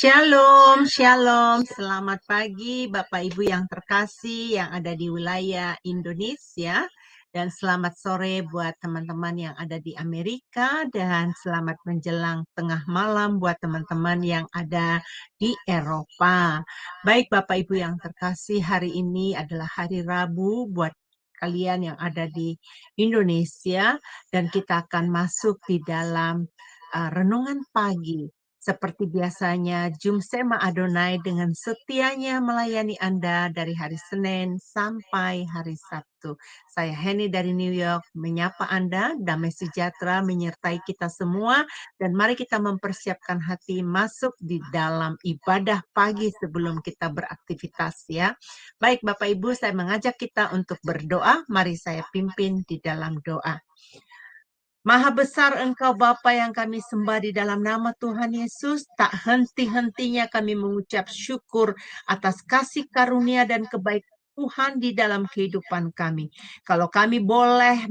Shalom, shalom. Selamat pagi Bapak Ibu yang terkasih yang ada di wilayah Indonesia. Dan selamat sore buat teman-teman yang ada di Amerika. Dan selamat menjelang tengah malam buat teman-teman yang ada di Eropa. Baik Bapak Ibu yang terkasih, hari ini adalah hari Rabu buat kalian yang ada di Indonesia. Dan kita akan masuk di dalam renungan pagi. Seperti biasanya, Jumsema Adonai dengan setianya melayani Anda dari hari Senin sampai hari Sabtu. Saya Henny dari New York menyapa Anda, damai sejahtera menyertai kita semua, dan mari kita mempersiapkan hati masuk di dalam ibadah pagi sebelum kita beraktivitas ya. Baik Bapak Ibu, saya mengajak kita untuk berdoa, mari saya pimpin di dalam doa. Maha besar Engkau Bapa yang kami sembah di dalam nama Tuhan Yesus, tak henti-hentinya kami mengucap syukur atas kasih karunia dan kebaikan Tuhan di dalam kehidupan kami. Kalau kami boleh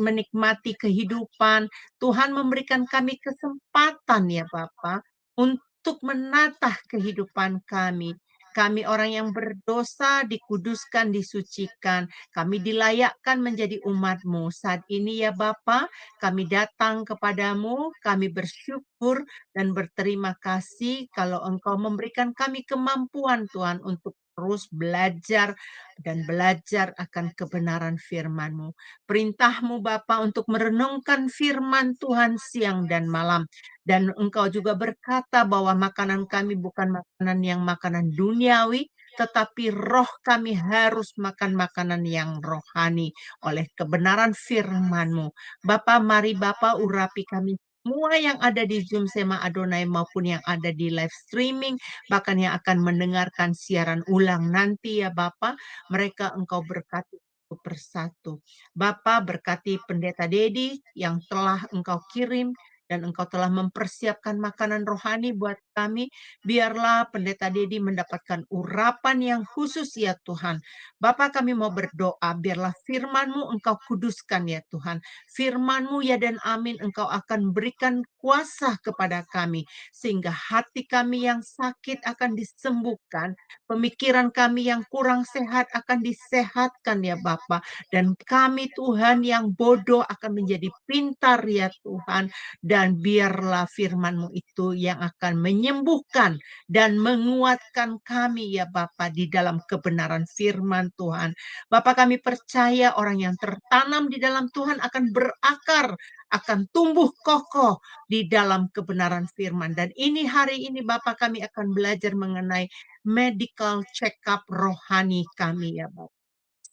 menikmati kehidupan, Tuhan memberikan kami kesempatan ya Bapa untuk menatah kehidupan kami. Kami orang yang berdosa dikuduskan, disucikan. Kami dilayakkan menjadi umat-Mu. Saat ini ya Bapa, kami datang kepadamu, kami bersyukur dan berterima kasih kalau Engkau memberikan kami kemampuan Tuhan untuk terus belajar dan belajar akan kebenaran firman-Mu. Perintah-Mu Bapa untuk merenungkan firman Tuhan siang dan malam. Dan Engkau juga berkata bahwa makanan kami bukan makanan duniawi, tetapi roh kami harus makan makanan yang rohani oleh kebenaran firman-Mu. Bapak, mari Bapak urapi kami semua yang ada di Zoom Sema Adonai maupun yang ada di live streaming, bahkan yang akan mendengarkan siaran ulang nanti ya Bapak, mereka Engkau berkati satu persatu. Bapak berkati Pendeta Dedi yang telah Engkau kirim dan Engkau telah mempersiapkan makanan rohani buat kami. Biarlah Pendeta Dedi mendapatkan urapan yang khusus ya Tuhan. Bapak, kami mau berdoa, biarlah firman-Mu Engkau kuduskan ya Tuhan. Firman-Mu ya dan amin Engkau akan berikan kuasa kepada kami, sehingga hati kami yang sakit akan disembuhkan, pemikiran kami yang kurang sehat akan disehatkan ya Bapa, dan kami Tuhan yang bodoh akan menjadi pintar ya Tuhan, dan biarlah firman-Mu itu yang akan menyembuhkan dan menguatkan kami ya Bapa di dalam kebenaran firman Tuhan. Bapak, kami percaya orang yang tertanam di dalam Tuhan akan berakar, akan tumbuh kokoh di dalam kebenaran firman. Dan ini hari ini Bapak, kami akan belajar mengenai medical check-up rohani kami ya Bapak.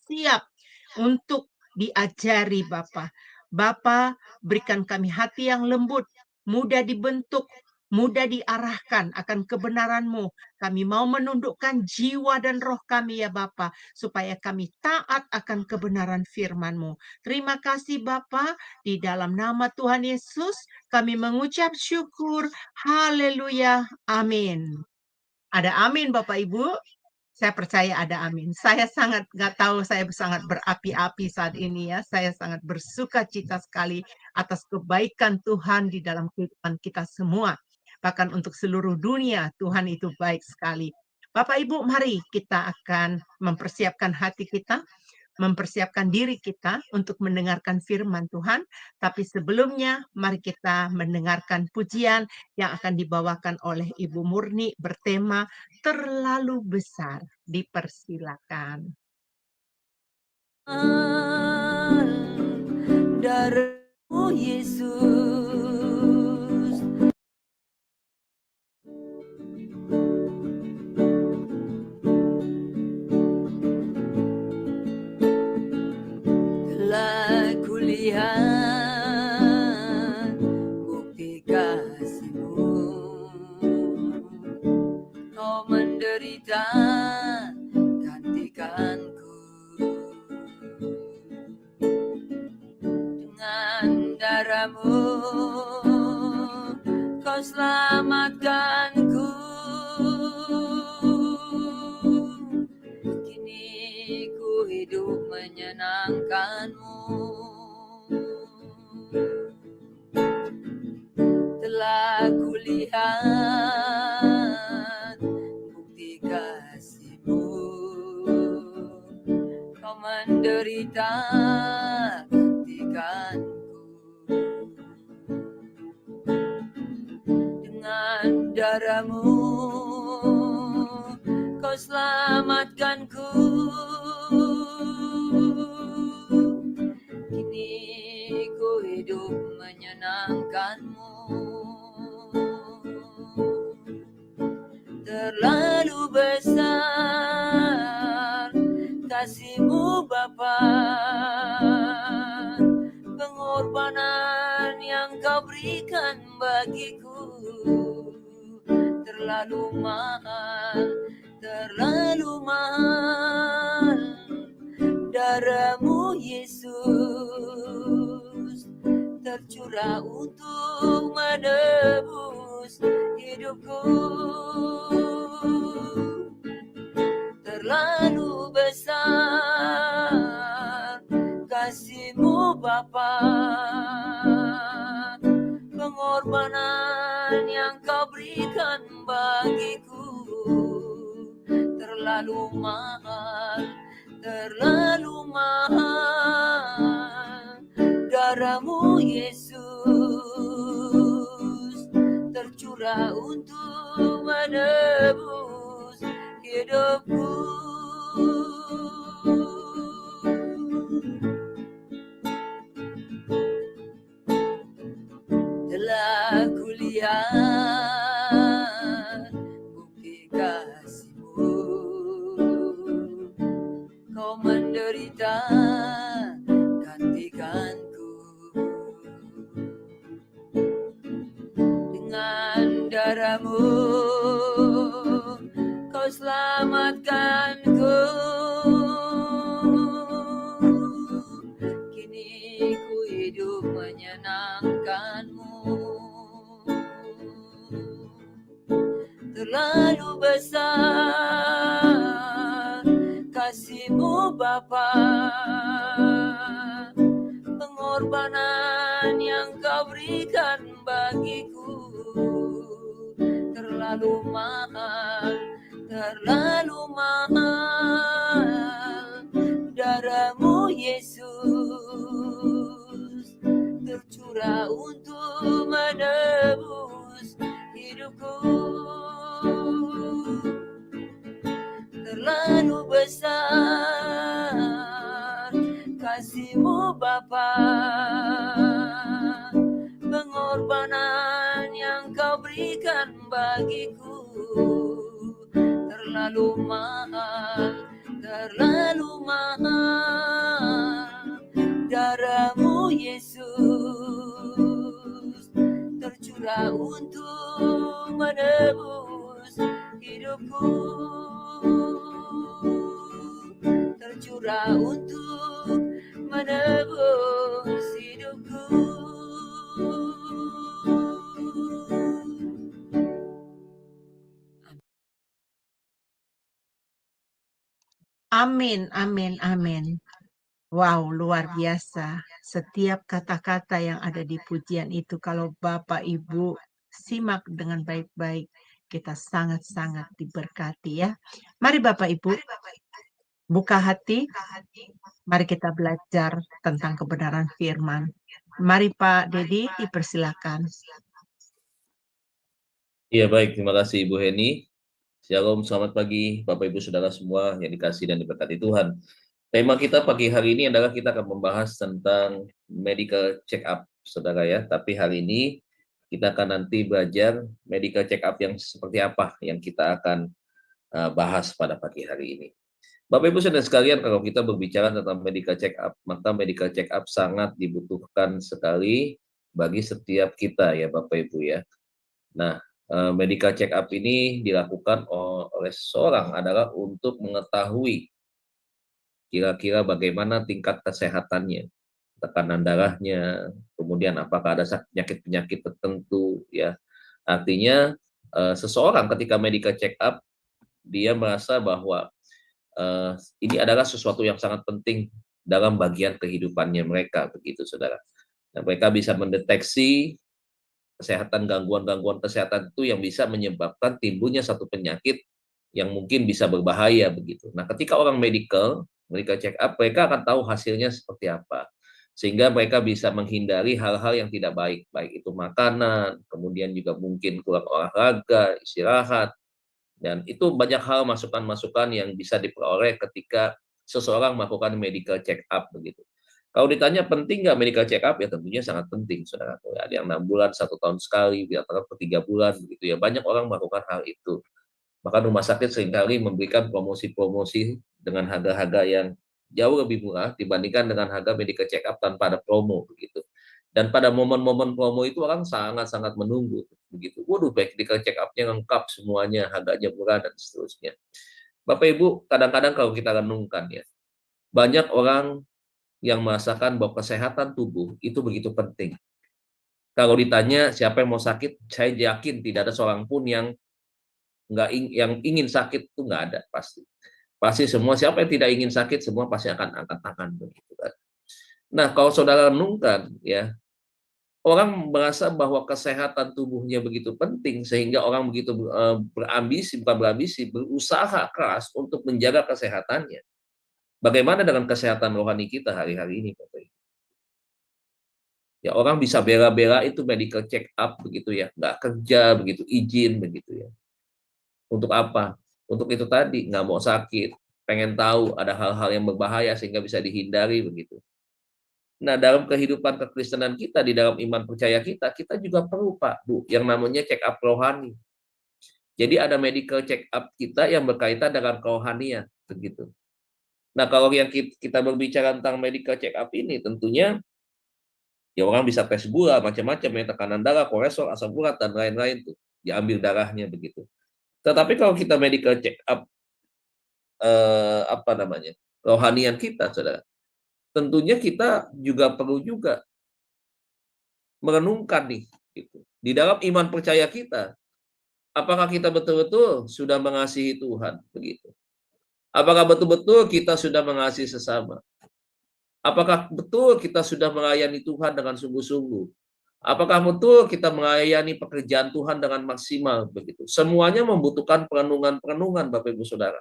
Siap untuk diajari Bapak. Bapak, berikan kami hati yang lembut, mudah dibentuk, mudah diarahkan akan kebenaran-Mu. Kami mau menundukkan jiwa dan roh kami ya Bapa, supaya kami taat akan kebenaran firman-Mu. Terima kasih Bapa, di dalam nama Tuhan Yesus kami mengucap syukur. Haleluya. Amin. Ada amin Bapak Ibu? Saya percaya ada amin. Saya sangat nggak tahu, saya sangat berapi-api saat ini ya. Saya sangat bersuka cita sekali atas kebaikan Tuhan di dalam kehidupan kita semua. Bahkan untuk seluruh dunia, Tuhan itu baik sekali. Bapak Ibu, mari kita akan mempersiapkan hati kita, mempersiapkan diri kita untuk mendengarkan firman Tuhan. Tapi sebelumnya, mari kita mendengarkan pujian yang akan dibawakan oleh Ibu Murni bertema terlalu besar. Dipersilakan. Darah Yesus, telah kulihat bukti kasih-Mu. Kau menderita gantikanku, dengan darah-Mu Kau selamatkanku. Kini ku hidup menyenangkan-Mu. Telah kulihat menderita, gantikanku. Dengan darahmu kau selamatkanku. Kini ku hidup menyenangkanmu. Terlalu besar kasih-Mu Bapa, pengorbanan yang kau berikan bagiku. Terlalu mahal darah-Mu Yesus, tercurah untuk menebus hidupku. Terlalu besar kasih-Mu Bapa, pengorbanan yang kau berikan bagiku. Terlalu mahal darah-Mu Yesus, tercurah untuk menebus hidupku. Telah kulihat bukti kasih-Mu, kau menderita, gantikanku. Dengan darah-Mu kau selamatkanku. Kini ku hidup menyenangkan-Mu. Terlalu besar kasih-Mu Bapa, pengorbanan yang kau berikan bagiku. Terlalu mahal darah-Mu Yesus, tercurah untuk menebus hidupku. Terlalu besar kasih-Mu Bapa, pengorbanan yang kau berikan bagiku. Terlalu mahal darah-Mu Yesus, tercurah untuk menebus hidupku. Tercurah untuk menebus hidupku. Amin, amin, amin. Wow, luar biasa. Setiap kata-kata yang ada di pujian itu, kalau Bapak Ibu simak dengan baik-baik, kita sangat-sangat diberkati ya. Mari Bapak Ibu, buka hati, mari kita belajar tentang kebenaran firman. Mari Pak Dedi, dipersilakan. Iya baik, terima kasih Ibu Heni. Shalom, selamat pagi Bapak Ibu Saudara semua yang dikasih dan diberkati Tuhan. Tema kita pagi hari ini adalah kita akan membahas tentang medical check up, Saudara ya. Tapi hari ini kita akan nanti belajar medical check up yang seperti apa yang kita akan bahas pada pagi hari ini. Bapak Ibu Saudara sekalian, kalau kita berbicara tentang medical check up, maka medical check up sangat dibutuhkan sekali bagi setiap kita ya Bapak Ibu ya. Nah, medical check up ini dilakukan oleh seseorang adalah untuk mengetahui kira-kira bagaimana tingkat kesehatannya, tekanan darahnya, kemudian apakah ada penyakit-penyakit tertentu ya. Artinya seseorang ketika medical check up dia merasa bahwa ini adalah sesuatu yang sangat penting dalam bagian kehidupannya mereka, begitu Saudara. Nah, mereka bisa mendeteksi kesehatan, gangguan-gangguan kesehatan itu yang bisa menyebabkan timbulnya satu penyakit yang mungkin bisa berbahaya begitu. Nah, ketika orang medical medical check up, mereka akan tahu hasilnya seperti apa. Sehingga mereka bisa menghindari hal-hal yang tidak baik, baik itu makanan, kemudian juga mungkin kurang olahraga, istirahat, dan itu banyak hal masukan-masukan yang bisa diperoleh ketika seseorang melakukan medical check up begitu. Kalau ditanya penting nggak medical check up, ya tentunya sangat penting, saudara. Ada yang 6 bulan, 1 tahun sekali, biar per 3 bulan begitu ya. Banyak orang melakukan hal itu. Bahkan rumah sakit seringkali memberikan promosi-promosi dengan harga-harga yang jauh lebih murah dibandingkan dengan harga medical check up tanpa ada promo begitu. Dan pada momen-momen promo itu orang sangat-sangat menunggu begitu. Waduh, medical check up-nya lengkap semuanya, harganya murah dan seterusnya. Bapak Ibu, kadang-kadang kalau kita renungkan ya, banyak orang yang merasakan bahwa kesehatan tubuh itu begitu penting. Kalau ditanya siapa yang mau sakit, saya yakin tidak ada seorang pun yang yang ingin sakit, itu nggak ada pasti. Pasti semua, siapa yang tidak ingin sakit, semua pasti akan angkat tangan begitu kan. Nah, kalau saudara renungkan ya, orang merasa bahwa kesehatan tubuhnya begitu penting sehingga orang begitu berambisi, bukan berambisi, berusaha keras untuk menjaga kesehatannya. Bagaimana dengan kesehatan rohani kita hari-hari ini, Bapak Ibu? Ya, orang bisa bela-bela itu medical check up begitu ya, nggak kerja begitu, izin begitu ya. Untuk apa? Untuk itu tadi, nggak mau sakit, pengen tahu ada hal-hal yang berbahaya sehingga bisa dihindari begitu. Nah, dalam kehidupan kekristenan kita, di dalam iman percaya kita, kita juga perlu, Pak, Bu, yang namanya check up rohani. Jadi ada medical check up kita yang berkaitan dengan kerohanian begitu. Nah, kalau yang kita berbicara tentang medical check up ini, tentunya ya orang bisa tes gula, macam-macam ya, tekanan darah, kolesterol, asam urat, dan lain-lain tuh, diambil darahnya begitu. Tetapi kalau kita medical check up rohanian kita, saudara, tentunya kita juga perlu juga merenungkan nih, gitu. Di dalam iman percaya kita, apakah kita betul-betul sudah mengasihi Tuhan, begitu? Apakah betul-betul kita sudah mengasihi sesama? Apakah betul kita sudah melayani Tuhan dengan sungguh-sungguh? Apakah betul kita melayani pekerjaan Tuhan dengan maksimal, begitu? Semuanya membutuhkan perenungan-perenungan, Bapak Ibu Saudara.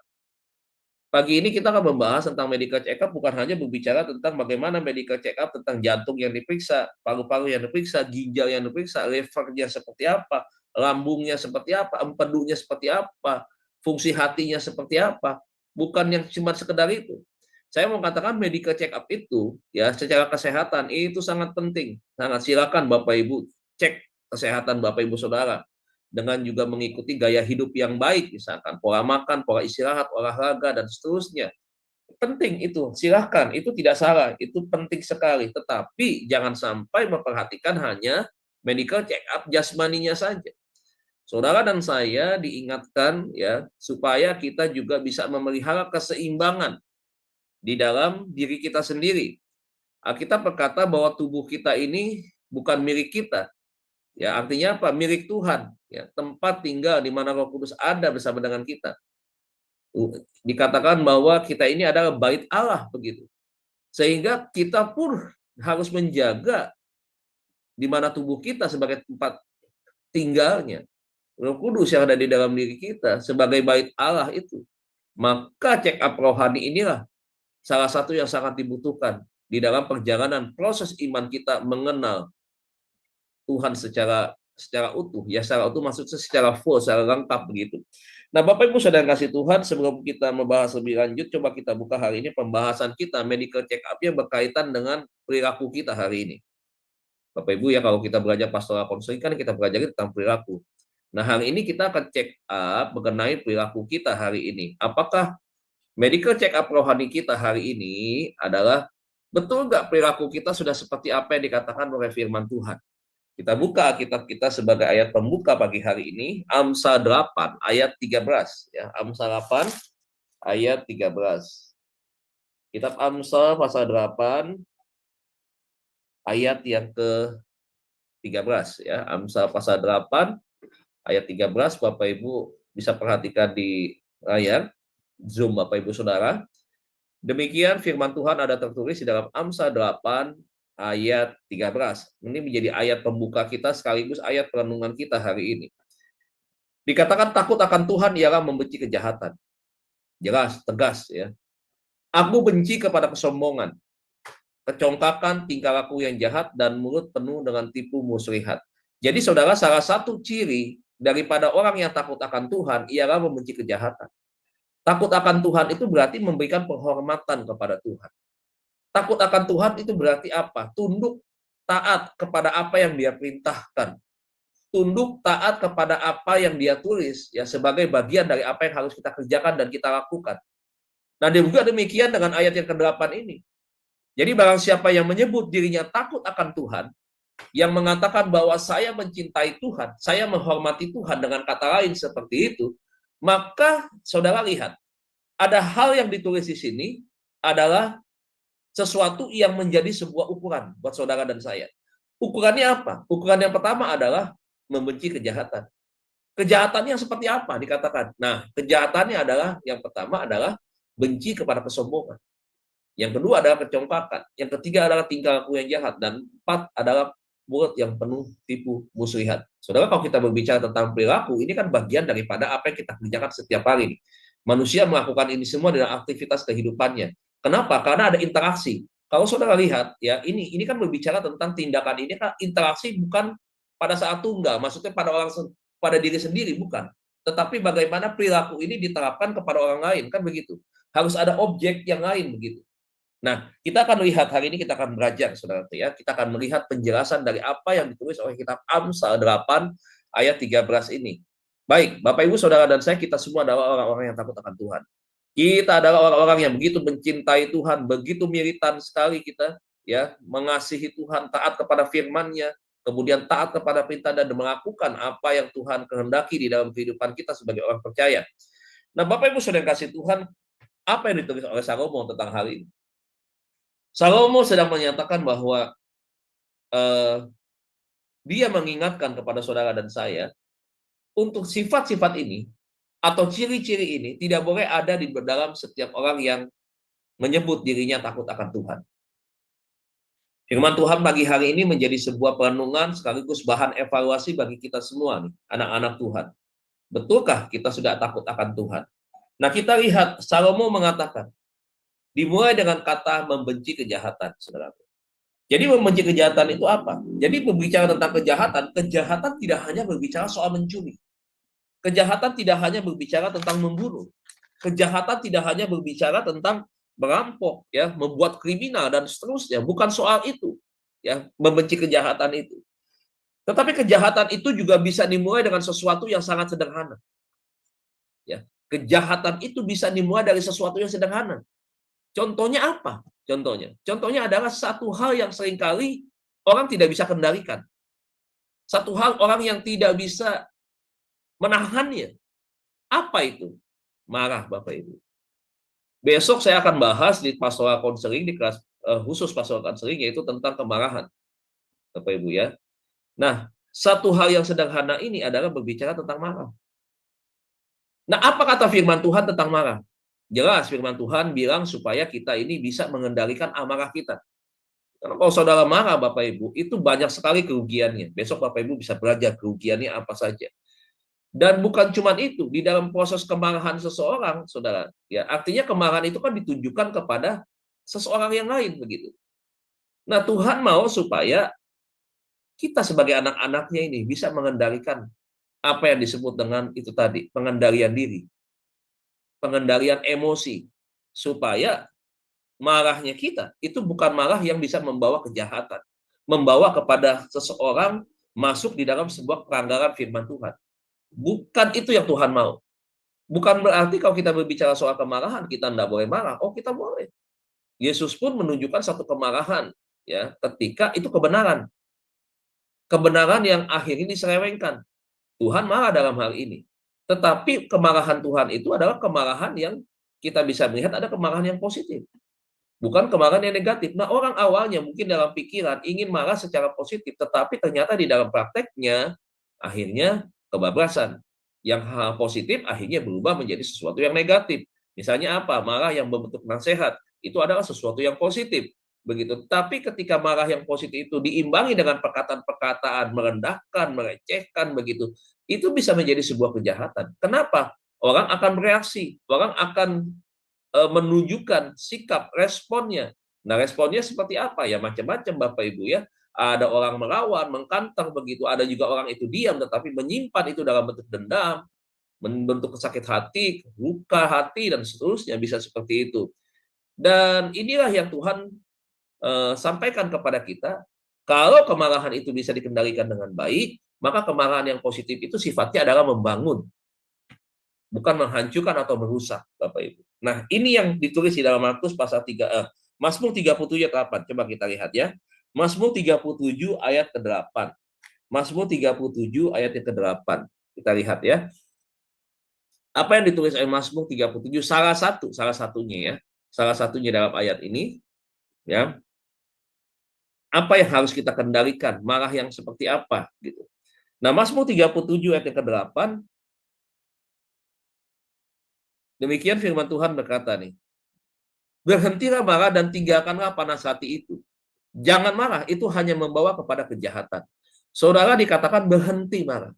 Pagi ini kita akan membahas tentang medical check up, bukan hanya berbicara tentang bagaimana medical check up tentang jantung yang diperiksa, paru-paru yang diperiksa, ginjal yang diperiksa, livernya seperti apa, lambungnya seperti apa, empedunya seperti apa, fungsi hatinya seperti apa. Bukan yang cuma sekedar itu. Saya mau katakan medical check up itu ya secara kesehatan itu sangat penting. Sangat silakan Bapak Ibu cek kesehatan Bapak Ibu Saudara dengan juga mengikuti gaya hidup yang baik, misalkan pola makan, pola istirahat, olahraga, dan seterusnya. Penting itu, silahkan, itu tidak salah, itu penting sekali. Tetapi jangan sampai memperhatikan hanya medical check up jasmaninya saja. Saudara dan saya diingatkan ya supaya kita juga bisa memelihara keseimbangan di dalam diri kita sendiri. Alkitab berkata bahwa tubuh kita ini bukan milik kita. Ya, artinya apa? Milik Tuhan. Ya, tempat tinggal di mana Roh Kudus ada bersama dengan kita. Dikatakan bahwa kita ini adalah bait Allah begitu. Sehingga kita pun harus menjaga di mana tubuh kita sebagai tempat tinggalnya Roh Kudus yang ada di dalam diri kita sebagai bait Allah itu. Maka check up rohani inilah salah satu yang sangat dibutuhkan di dalam perjalanan proses iman kita mengenal Tuhan secara utuh, ya secara utuh maksudnya secara full, secara lengkap begitu. Nah, Bapak Ibu Saudara kasih Tuhan, sebelum kita membahas lebih lanjut, coba kita buka hari ini pembahasan kita medical check up yang berkaitan dengan perilaku kita hari ini. Bapak Ibu ya, kalau kita belajar pastoral konseling kan kita belajar tentang perilaku. Nah, hari ini kita akan check up mengenai perilaku kita hari ini. Apakah medical check up rohani kita hari ini adalah betul nggak perilaku kita sudah seperti apa yang dikatakan oleh firman Tuhan? Kita buka kitab kita sebagai ayat pembuka pagi hari ini, Amsal 8 ayat 13 ya, Amsal 8 ayat 13. Kitab Amsal pasal 8 ayat yang ke-13 ya, Amsal pasal 8 ayat 13, Bapak Ibu bisa perhatikan di layar Zoom Bapak Ibu Saudara. Demikian firman Tuhan ada tertulis di dalam Amsal 8 ayat 13. Ini menjadi ayat pembuka kita sekaligus ayat perenungan kita hari ini. Dikatakan takut akan Tuhan ialah membenci kejahatan. Jelas, tegas ya. Aku benci kepada kesombongan, kecongkakan, tingkah laku yang jahat, dan mulut penuh dengan tipu muslihat. Jadi saudara, salah satu ciri daripada orang yang takut akan Tuhan ialah membenci kejahatan. Takut akan Tuhan itu berarti memberikan penghormatan kepada Tuhan. Takut akan Tuhan itu berarti apa? Tunduk taat kepada apa yang Dia perintahkan. Tunduk taat kepada apa yang Dia tulis ya sebagai bagian dari apa yang harus kita kerjakan dan kita lakukan. Nah, juga demikian dengan ayat yang ke-8 ini. Jadi barang siapa yang menyebut dirinya takut akan Tuhan, yang mengatakan bahwa saya mencintai Tuhan, saya menghormati Tuhan dengan kata lain seperti itu, maka saudara lihat, ada hal yang ditulis di sini adalah sesuatu yang menjadi sebuah ukuran buat saudara dan saya. Ukurannya apa? Ukuran yang pertama adalah membenci kejahatan. Kejahatannya seperti apa dikatakan? Nah, kejahatannya adalah yang pertama adalah benci kepada kesombongan. Yang kedua adalah kecongkakan. Yang ketiga adalah tingkah laku yang jahat. Dan 4 adalah mulut yang penuh tipu muslihat. Saudara, kalau kita berbicara tentang perilaku, ini kan bagian daripada apa yang kita kerjakan setiap hari. Manusia melakukan ini semua dalam aktivitas kehidupannya. Kenapa? Karena ada interaksi. Kalau saudara lihat, ya ini kan berbicara tentang tindakan ini kan interaksi bukan pada saat tunggal, maksudnya pada diri sendiri bukan. Tetapi bagaimana perilaku ini diterapkan kepada orang lain, kan begitu. Harus ada objek yang lain begitu. Nah, kita akan lihat hari ini, kita akan belajar, saudara ya. Kita akan melihat penjelasan dari apa yang ditulis oleh kitab Amsal 8 ayat 13 ini. Baik, Bapak Ibu, Saudara dan saya, kita semua adalah orang-orang yang takut akan Tuhan. Kita adalah orang-orang yang begitu mencintai Tuhan, begitu militan sekali kita, ya, mengasihi Tuhan, taat kepada firman-Nya, kemudian taat kepada perintah dan melakukan apa yang Tuhan kehendaki di dalam kehidupan kita sebagai orang percaya. Nah, Bapak Ibu Saudara kasih Tuhan, apa yang ditulis oleh Salomo tentang hal ini? Salomo sedang menyatakan bahwa dia mengingatkan kepada saudara dan saya untuk sifat-sifat ini atau ciri-ciri ini tidak boleh ada di dalam setiap orang yang menyebut dirinya takut akan Tuhan. Firman Tuhan pagi hari ini menjadi sebuah perenungan sekaligus bahan evaluasi bagi kita semua nih, anak-anak Tuhan. Betulkah kita sudah takut akan Tuhan? Nah, kita lihat Salomo mengatakan dimulai dengan kata membenci kejahatan, saudara. Jadi membenci kejahatan itu apa? Jadi berbicara tentang kejahatan, kejahatan tidak hanya berbicara soal mencuri. Kejahatan tidak hanya berbicara tentang membunuh. Kejahatan tidak hanya berbicara tentang merampok, ya, membuat kriminal dan seterusnya. Bukan soal itu, ya, membenci kejahatan itu. Tetapi kejahatan itu juga bisa dimulai dengan sesuatu yang sangat sederhana. Ya, kejahatan itu bisa dimulai dari sesuatu yang sederhana. Contohnya apa? Contohnya adalah satu hal yang seringkali orang tidak bisa kendalikan. Satu hal orang yang tidak bisa menahannya. Apa itu? Marah, Bapak Ibu. Besok saya akan bahas di pastoral konseling, di kelas khusus pastoral konseling, yaitu tentang kemarahan, Bapak Ibu ya. Nah, satu hal yang sederhana ini adalah berbicara tentang marah. Nah, apa kata firman Tuhan tentang marah? Jelas firman Tuhan bilang supaya kita ini bisa mengendalikan amarah kita. Karena kalau saudara marah, Bapak Ibu, itu banyak sekali kerugiannya. Besok Bapak Ibu bisa belajar kerugiannya apa saja. Dan bukan cuma itu, di dalam proses kemarahan seseorang, saudara, ya artinya kemarahan itu kan ditujukan kepada seseorang yang lain begitu. Nah, Tuhan mau supaya kita sebagai anak-anaknya ini bisa mengendalikan apa yang disebut dengan itu tadi, pengendalian diri, pengendalian emosi, supaya marahnya kita itu bukan marah yang bisa membawa kejahatan, membawa kepada seseorang masuk di dalam sebuah pelanggaran firman Tuhan. Bukan itu yang Tuhan mau. Bukan berarti kalau kita berbicara soal kemarahan kita tidak boleh marah. Oh, kita boleh. Yesus pun menunjukkan satu kemarahan, ya, ketika itu kebenaran. Kebenaran yang akhirnya diselewengkan. Tuhan marah dalam hal ini. Tetapi kemarahan Tuhan itu adalah kemarahan yang kita bisa melihat ada kemarahan yang positif. Bukan kemarahan yang negatif. Nah, orang awalnya mungkin dalam pikiran ingin marah secara positif, tetapi ternyata di dalam prakteknya akhirnya kebablasan. Yang hal positif akhirnya berubah menjadi sesuatu yang negatif. Misalnya apa? Marah yang berbentuk nasihat. Itu adalah sesuatu yang positif. Begitu. Tapi ketika marah yang positif itu diimbangi dengan perkataan-perkataan merendahkan, merecehkan begitu, itu bisa menjadi sebuah kejahatan. Kenapa? Orang akan bereaksi, orang akan menunjukkan sikap responnya. Nah, responnya seperti apa? Ya macam-macam Bapak Ibu ya. Ada orang melawan, mengkantar begitu. Ada juga orang itu diam tetapi menyimpan itu dalam bentuk dendam, membentuk sakit hati, luka hati dan seterusnya, bisa seperti itu. Dan inilah yang Tuhan sampaikan kepada kita. Kalau kemarahan itu bisa dikendalikan dengan baik, maka kemarahan yang positif itu sifatnya adalah membangun, bukan menghancurkan atau merusak, Bapak Ibu. Nah, ini yang ditulis di dalam Markus pasal 3, Mazmur 37 ayat 8. Coba kita lihat ya. Mazmur 37 ayat ke-8. Mazmur 37 ayat ke-8. Kita lihat ya. Apa yang ditulis oleh Mazmur 37? Salah satunya ya. Salah satunya dalam ayat ini ya. Apa yang harus kita kendalikan? Marah yang seperti apa gitu. Nah, Mazmur 37 ayat ke-8, demikian firman Tuhan berkata nih, berhentilah marah dan tinggalkanlah panas hati itu. Jangan marah, itu hanya membawa kepada kejahatan. Saudara dikatakan berhenti marah.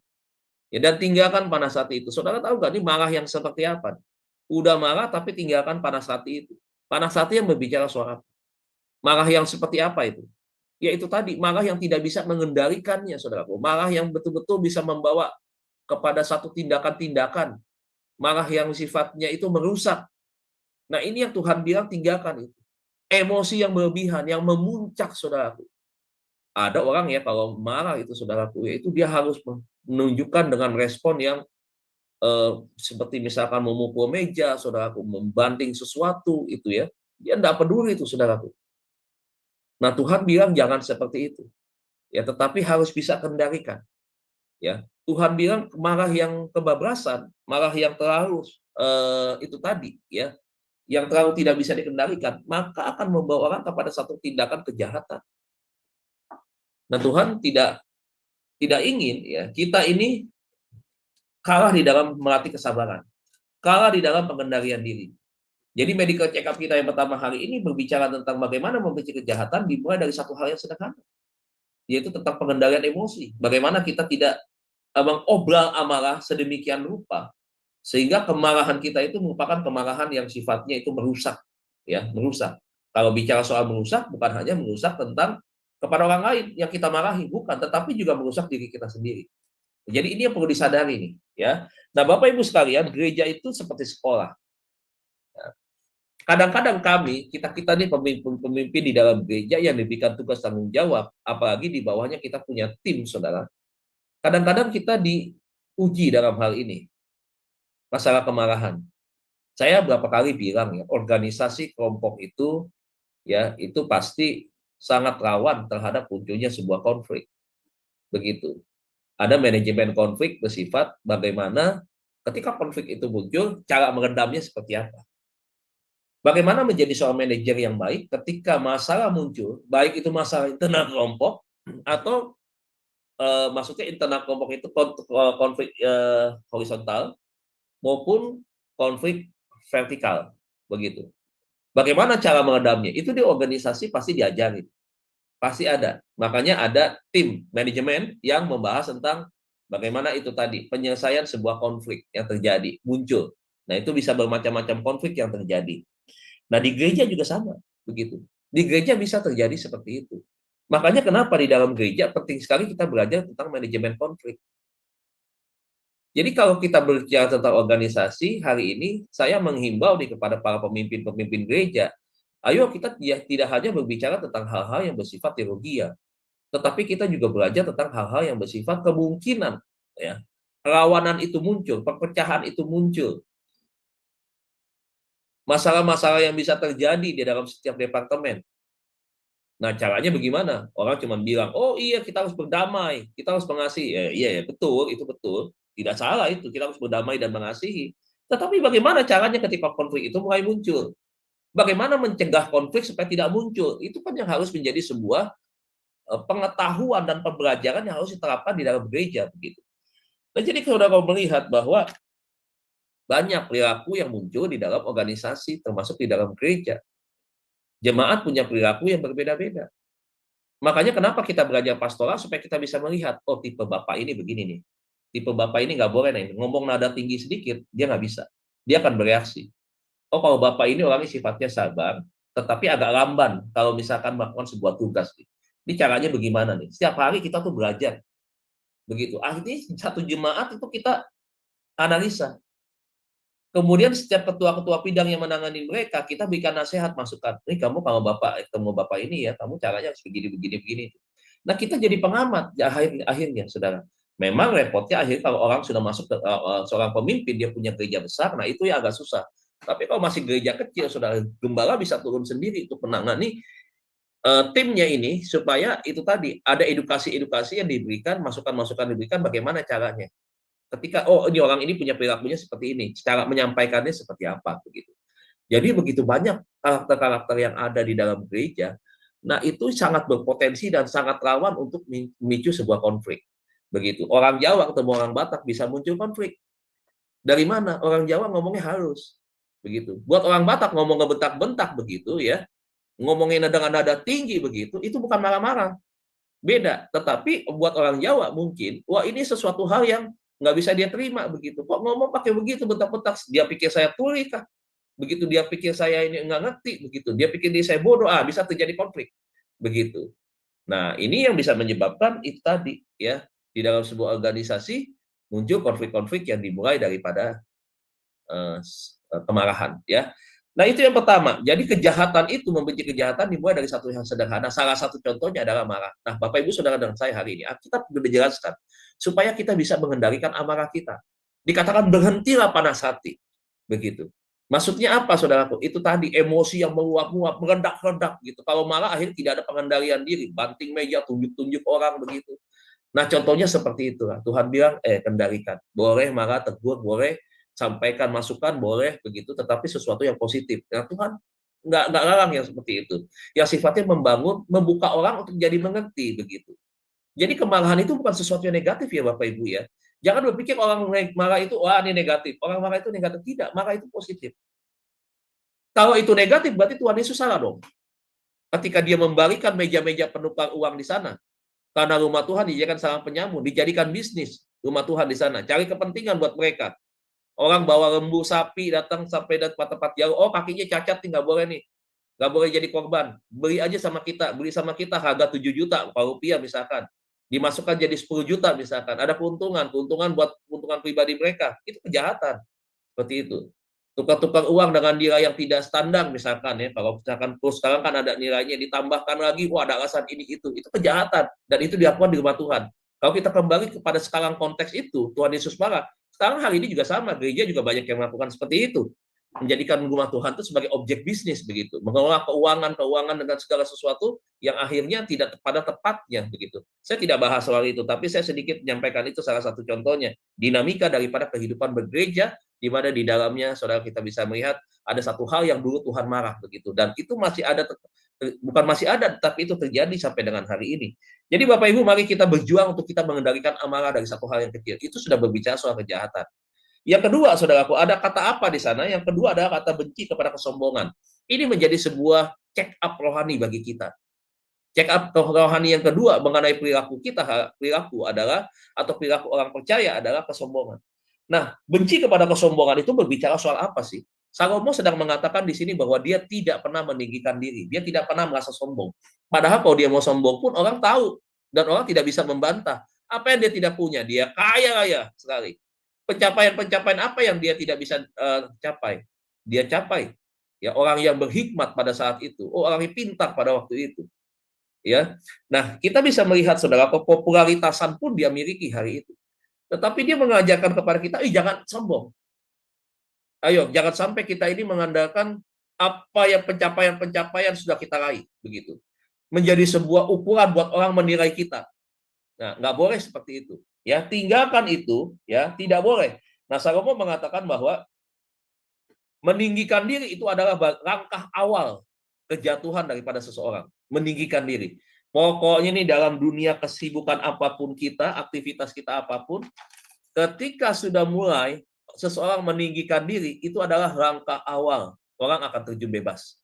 Ya, dan tinggalkan panas hati itu. Saudara tahu nggak ini marah yang seperti apa? Udah marah tapi tinggalkan panas hati itu. Panas hati yang berbicara suara. Marah yang seperti apa itu? Yaitu tadi, marah yang tidak bisa mengendalikannya, saudaraku. Marah yang betul-betul bisa membawa kepada satu tindakan-tindakan. Marah yang sifatnya itu merusak. Nah, ini yang Tuhan bilang tinggalkan itu. Emosi yang berlebihan, yang memuncak, saudaraku. Ada orang ya kalau marah itu, saudaraku, yaitu dia harus menunjukkan dengan respon yang seperti misalkan memukul meja, saudaraku, membanting sesuatu, itu ya. Dia tidak peduli itu, saudaraku. Nah, Tuhan bilang jangan seperti itu. Ya, tetapi harus bisa kendalikan. Ya, Tuhan bilang marah yang kebablasan, marah yang terlalu itu tadi ya, yang terlalu tidak bisa dikendalikan, maka akan membawa orang kepada satu tindakan kejahatan. Nah, Tuhan tidak ingin ya kita ini kalah di dalam melatih kesabaran, kalah di dalam pengendalian diri. Jadi medical check up kita yang pertama hari ini berbicara tentang bagaimana membenci kejahatan dimulai dari satu hal yang sederhana, yaitu tentang pengendalian emosi. Bagaimana kita tidak mengobral amarah sedemikian rupa sehingga kemarahan kita itu merupakan kemarahan yang sifatnya itu merusak, ya, merusak. Kalau bicara soal merusak, bukan hanya merusak tentang kepada orang lain yang kita marahi, bukan, tetapi juga merusak diri kita sendiri. Jadi ini yang perlu disadari nih, ya. Nah, Bapak Ibu sekalian, gereja itu seperti sekolah. Kadang-kadang kita nih pemimpin di dalam gereja yang diberikan tugas tanggung jawab, apalagi di bawahnya kita punya tim, saudara. Kadang-kadang kita diuji dalam hal ini, masalah kemarahan. Saya berapa kali bilang ya, organisasi kelompok itu ya itu pasti sangat rawan terhadap munculnya sebuah konflik. Begitu. Ada manajemen konflik bersifat bagaimana ketika konflik itu muncul, cara meredamnya seperti apa. Bagaimana menjadi seorang manajer yang baik ketika masalah muncul, baik itu masalah internal kelompok atau maksudnya internal kelompok itu konflik horizontal maupun konflik vertikal, begitu. Bagaimana cara meredamnya? Itu di organisasi pasti diajarin, pasti ada. Makanya ada tim manajemen yang membahas tentang bagaimana itu tadi penyelesaian sebuah konflik yang terjadi muncul. Nah, itu bisa bermacam-macam konflik yang terjadi. Nah, di gereja juga sama, begitu. Di gereja bisa terjadi seperti itu. Makanya kenapa di dalam gereja penting sekali kita belajar tentang manajemen konflik. Jadi kalau kita berbicara tentang organisasi, hari ini saya menghimbau nih kepada para pemimpin-pemimpin gereja, ayo kita tidak hanya berbicara tentang hal-hal yang bersifat teologia, tetapi kita juga belajar tentang hal-hal yang bersifat kemungkinan, ya, kerawanan itu muncul, perpecahan itu muncul, masalah-masalah yang bisa terjadi di dalam setiap departemen. Nah, caranya bagaimana? Orang cuma bilang, oh iya kita harus berdamai, kita harus mengasihi. Iya, betul, itu betul. Tidak salah itu, kita harus berdamai dan mengasihi. Tetapi bagaimana caranya ketika konflik itu mulai muncul? Bagaimana mencegah konflik supaya tidak muncul? Itu kan yang harus menjadi sebuah pengetahuan dan pembelajaran yang harus diterapkan di dalam gereja. Begitu. Nah, jadi kalau saudara melihat bahwa banyak perilaku yang muncul di dalam organisasi, termasuk di dalam gereja. Jemaat punya perilaku yang berbeda-beda. Makanya kenapa kita belajar pastoral supaya kita bisa melihat, oh tipe bapak ini begini nih. Tipe bapak ini nggak boleh nih, ngomong nada tinggi sedikit, dia nggak bisa. Dia akan bereaksi. Oh, kalau Bapak ini orangnya sifatnya sabar, tetapi agak lamban kalau misalkan melakukan sebuah tugas. Ini caranya bagaimana nih? Setiap hari kita tuh belajar. Begitu. Akhirnya satu jemaat itu kita analisa. Kemudian setiap ketua-ketua bidang yang menangani mereka, kita berikan nasihat, masukan. Nih kamu kalau ketemu Bapak ini ya, kamu caranya harus begini, begini, begini. Nah kita jadi pengamat ya, akhirnya, saudara. Memang repotnya akhirnya kalau orang sudah masuk ke seorang pemimpin, dia punya gereja besar, nah itu ya agak susah. Tapi kalau masih gereja kecil, saudara, gembala bisa turun sendiri untuk menangani timnya ini, supaya itu tadi ada edukasi-edukasi yang diberikan, masukan-masukan diberikan bagaimana caranya. Ketika ini orang ini punya perilakunya seperti ini, cara menyampaikannya seperti apa begitu. Jadi begitu banyak karakter-karakter yang ada di dalam gereja, nah itu sangat berpotensi dan sangat rawan untuk memicu sebuah konflik. Begitu. Orang Jawa ketemu orang Batak bisa muncul konflik. Dari mana? Orang Jawa ngomongnya halus. Begitu. Buat orang Batak ngomong ngebentak-bentak begitu ya, ngomongin dengan nada tinggi begitu, itu bukan marah-marah. Beda. Tetapi buat orang Jawa mungkin, wah ini sesuatu hal yang nggak bisa dia terima begitu. Kok ngomong pakai begitu, bentak-bentak? Dia pikir saya tuli kah? Begitu dia pikir saya ini nggak ngerti begitu. Dia pikir dia saya bodoh, bisa terjadi konflik begitu. Nah ini yang bisa menyebabkan itu tadi ya, di dalam sebuah organisasi muncul konflik-konflik yang dimulai daripada kemarahan ya. Nah itu yang pertama. Jadi kejahatan itu, membenci kejahatan dimulai dari satu yang sederhana. Salah satu contohnya adalah marah. Nah Bapak Ibu Saudara dan saya hari ini, kita perlu dijelaskan supaya kita bisa mengendalikan amarah kita. Dikatakan berhentilah panas hati. Begitu. Maksudnya apa saudaraku? Itu tadi emosi yang meluap-luap, meledak-ledak gitu. Kalau marah akhirnya tidak ada pengendalian diri, banting meja, tunjuk-tunjuk orang begitu. Nah contohnya seperti itu. Tuhan bilang, kendalikan. Boleh marah, tegur, boleh sampaikan masukan, boleh begitu, tetapi sesuatu yang positif. Nah, Tuhan nggak larang yang seperti itu. Yang sifatnya membangun, membuka orang untuk jadi mengerti begitu. Jadi kemarahan itu bukan sesuatu yang negatif ya Bapak Ibu ya. Jangan berpikir orang marah itu, wah ini negatif. Orang marah itu negatif. Tidak, marah itu positif. Kalau itu negatif, berarti Tuhan Yesus salah dong. Ketika dia membalikan meja-meja penukar uang di sana. Karena rumah Tuhan dijadikan sarang penyamun, dijadikan bisnis rumah Tuhan di sana. Cari kepentingan buat mereka. Orang bawa lembu sapi datang sampai tempat-tempat jauh. Oh kakinya cacat nih, nggak boleh nih. Nggak boleh jadi korban. Beli aja sama kita. Beli sama kita harga 7 juta kalau rupiah misalkan. Dimasukkan jadi 10 juta misalkan. Ada keuntungan. Keuntungan buat keuntungan pribadi mereka. Itu kejahatan. Seperti itu. Tukar-tukar uang dengan nilai yang tidak standar misalkan ya. Kalau misalkan terus sekarang kan ada nilainya ditambahkan lagi. Wah ada alasan ini itu. Itu kejahatan. Dan itu dilakukan di rumah Tuhan. Kalau kita kembali kepada sekarang konteks itu, Tuhan Yesus marah. Sekarang hal ini juga sama, gereja juga banyak yang melakukan seperti itu. Menjadikan rumah Tuhan itu sebagai objek bisnis begitu. Mengelola keuangan dengan segala sesuatu yang akhirnya tidak pada tepatnya begitu. Saya tidak bahas soal itu, tapi saya sedikit menyampaikan itu salah satu contohnya. Dinamika daripada kehidupan bergereja, di mana di dalamnya saudara kita bisa melihat ada satu hal yang dulu Tuhan marah begitu. Dan itu masih ada, bukan masih ada, tapi itu terjadi sampai dengan hari ini. Jadi Bapak Ibu, mari kita berjuang untuk kita mengendalikan amarah dari satu hal yang kecil. Itu sudah berbicara soal kejahatan. Yang kedua, saudaraku, ada kata apa di sana? Yang kedua adalah kata benci kepada kesombongan. Ini menjadi sebuah check up rohani bagi kita. Check up rohani yang kedua mengenai perilaku kita, perilaku adalah, atau perilaku orang percaya adalah kesombongan. Nah, benci kepada kesombongan itu berbicara soal apa sih? Salomo sedang mengatakan di sini bahwa dia tidak pernah meninggikan diri, dia tidak pernah merasa sombong. Padahal kalau dia mau sombong pun orang tahu dan orang tidak bisa membantah. Apa yang dia tidak punya? Dia kaya raya sekali. Pencapaian-pencapaian apa yang dia tidak bisa capai? Dia capai. Ya, orang yang berhikmat pada saat itu, orang yang pintar pada waktu itu. Ya. Nah, kita bisa melihat saudara, kepopularitasan pun dia miliki hari itu. Tetapi dia mengajarkan kepada kita, jangan sombong. Ayo, jangan sampai kita ini mengandalkan apa yang pencapaian-pencapaian sudah kita raih, begitu. Menjadi sebuah ukuran buat orang menilai kita. Nah, nggak boleh seperti itu. Ya, tinggalkan itu, ya, tidak boleh. Nah, Salomo mengatakan bahwa meninggikan diri itu adalah langkah awal kejatuhan daripada seseorang. Meninggikan diri. Pokoknya nih dalam dunia kesibukan apapun kita, aktivitas kita apapun, ketika sudah mulai seseorang meninggikan diri, itu adalah langkah awal orang akan terjun bebas.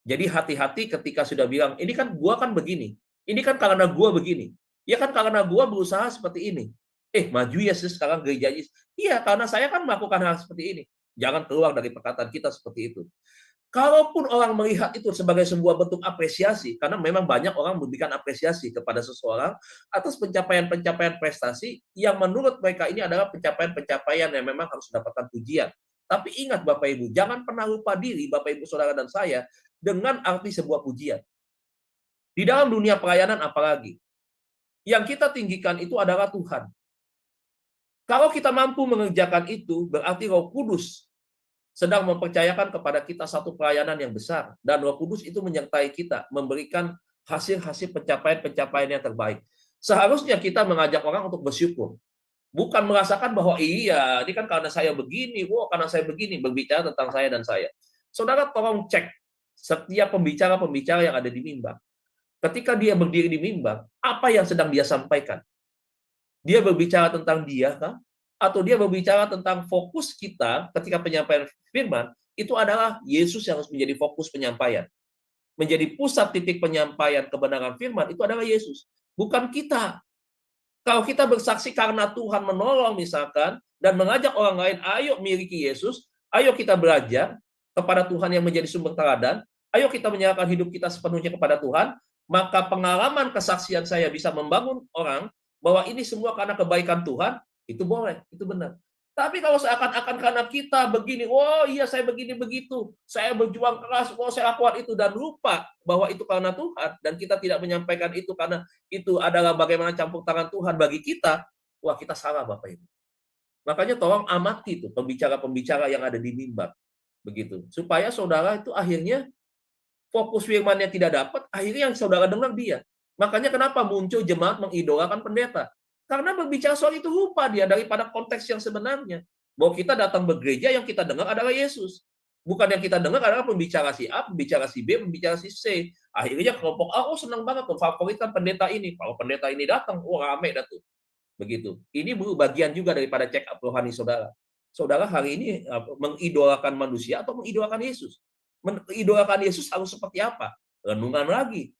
Jadi hati-hati ketika sudah bilang, ini kan gua kan begini, ini kan karena gua begini, ya kan karena gua berusaha seperti ini. Maju ya sih sekarang gerejanya. Iya, karena saya kan melakukan hal seperti ini. Jangan keluar dari perkataan kita seperti itu. Kalaupun orang melihat itu sebagai sebuah bentuk apresiasi, karena memang banyak orang memberikan apresiasi kepada seseorang atas pencapaian-pencapaian prestasi yang menurut mereka ini adalah pencapaian-pencapaian yang memang harus mendapatkan pujian. Tapi ingat Bapak Ibu, jangan pernah lupa diri Bapak Ibu Saudara dan saya dengan arti sebuah pujian. Di dalam dunia pelayanan apalagi, yang kita tinggikan itu adalah Tuhan. Kalau kita mampu mengerjakan itu, berarti Roh Kudus sedang mempercayakan kepada kita satu pelayanan yang besar. Dan Roh Kudus itu menyertai kita, memberikan hasil-hasil pencapaian-pencapaian yang terbaik. Seharusnya kita mengajak orang untuk bersyukur. Bukan merasakan bahwa iya, ini kan karena saya begini, karena saya begini, berbicara tentang saya dan saya. Saudara tolong cek setiap pembicara-pembicara yang ada di mimbar. Ketika dia berdiri di mimbar, apa yang sedang dia sampaikan? Dia berbicara tentang dia kah? Atau dia berbicara tentang fokus kita ketika penyampaian firman, itu adalah Yesus yang harus menjadi fokus penyampaian. Menjadi pusat titik penyampaian kebenaran firman, itu adalah Yesus. Bukan kita. Kalau kita bersaksi karena Tuhan menolong misalkan, dan mengajak orang lain, ayo miliki Yesus, ayo kita belajar kepada Tuhan yang menjadi sumber teladan, ayo kita menyerahkan hidup kita sepenuhnya kepada Tuhan, maka pengalaman kesaksian saya bisa membangun orang bahwa ini semua karena kebaikan Tuhan, itu boleh, itu benar. Tapi kalau seakan-akan karena kita begini, iya saya begini begitu, saya berjuang keras, saya lakukan itu, dan lupa bahwa itu karena Tuhan, dan kita tidak menyampaikan itu karena itu adalah bagaimana campur tangan Tuhan bagi kita, kita salah Bapak Ibu. Makanya tolong amati itu pembicara-pembicara yang ada di mimbar, begitu, supaya saudara itu akhirnya fokus firman-nya tidak dapat, akhirnya yang saudara dengar dia. Makanya kenapa muncul jemaat mengidolakan pendeta? Karena berbicara soal itu lupa dia daripada konteks yang sebenarnya. Bahwa kita datang bergereja, yang kita dengar adalah Yesus. Bukan yang kita dengar adalah pembicara si A, pembicara si B, pembicara si C. Akhirnya kelompok A, senang banget memfavoritkan pendeta ini. Kalau pendeta ini datang, rame dah tuh. Begitu. Ini bagian juga daripada check up rohani saudara. Saudara hari ini mengidolakan manusia atau mengidolakan Yesus? Mengidolakan Yesus harus seperti apa? Renungan lagi.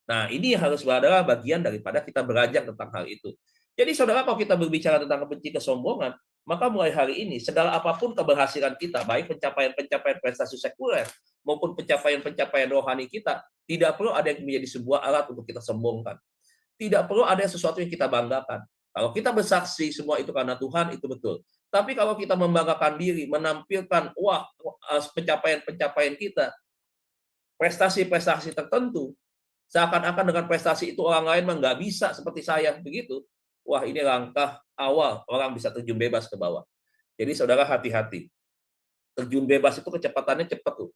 Nah, ini harus adalah bagian daripada kita belajar tentang hal itu. Jadi saudara, kalau kita berbicara tentang kebenci kesombongan, maka mulai hari ini segala apapun keberhasilan kita, baik pencapaian-pencapaian prestasi sekuler maupun pencapaian-pencapaian rohani kita, tidak perlu ada yang menjadi sebuah alat untuk kita sombongkan. Tidak perlu ada sesuatu yang kita banggakan. Kalau kita bersaksi semua itu karena Tuhan, itu betul. Tapi kalau kita membanggakan diri, menampilkan pencapaian-pencapaian kita, prestasi-prestasi tertentu, seakan-akan dengan prestasi itu orang lain mah nggak bisa seperti saya, begitu. Ini langkah awal orang bisa terjun bebas ke bawah. Jadi saudara hati-hati. Terjun bebas itu kecepatannya cepat tuh.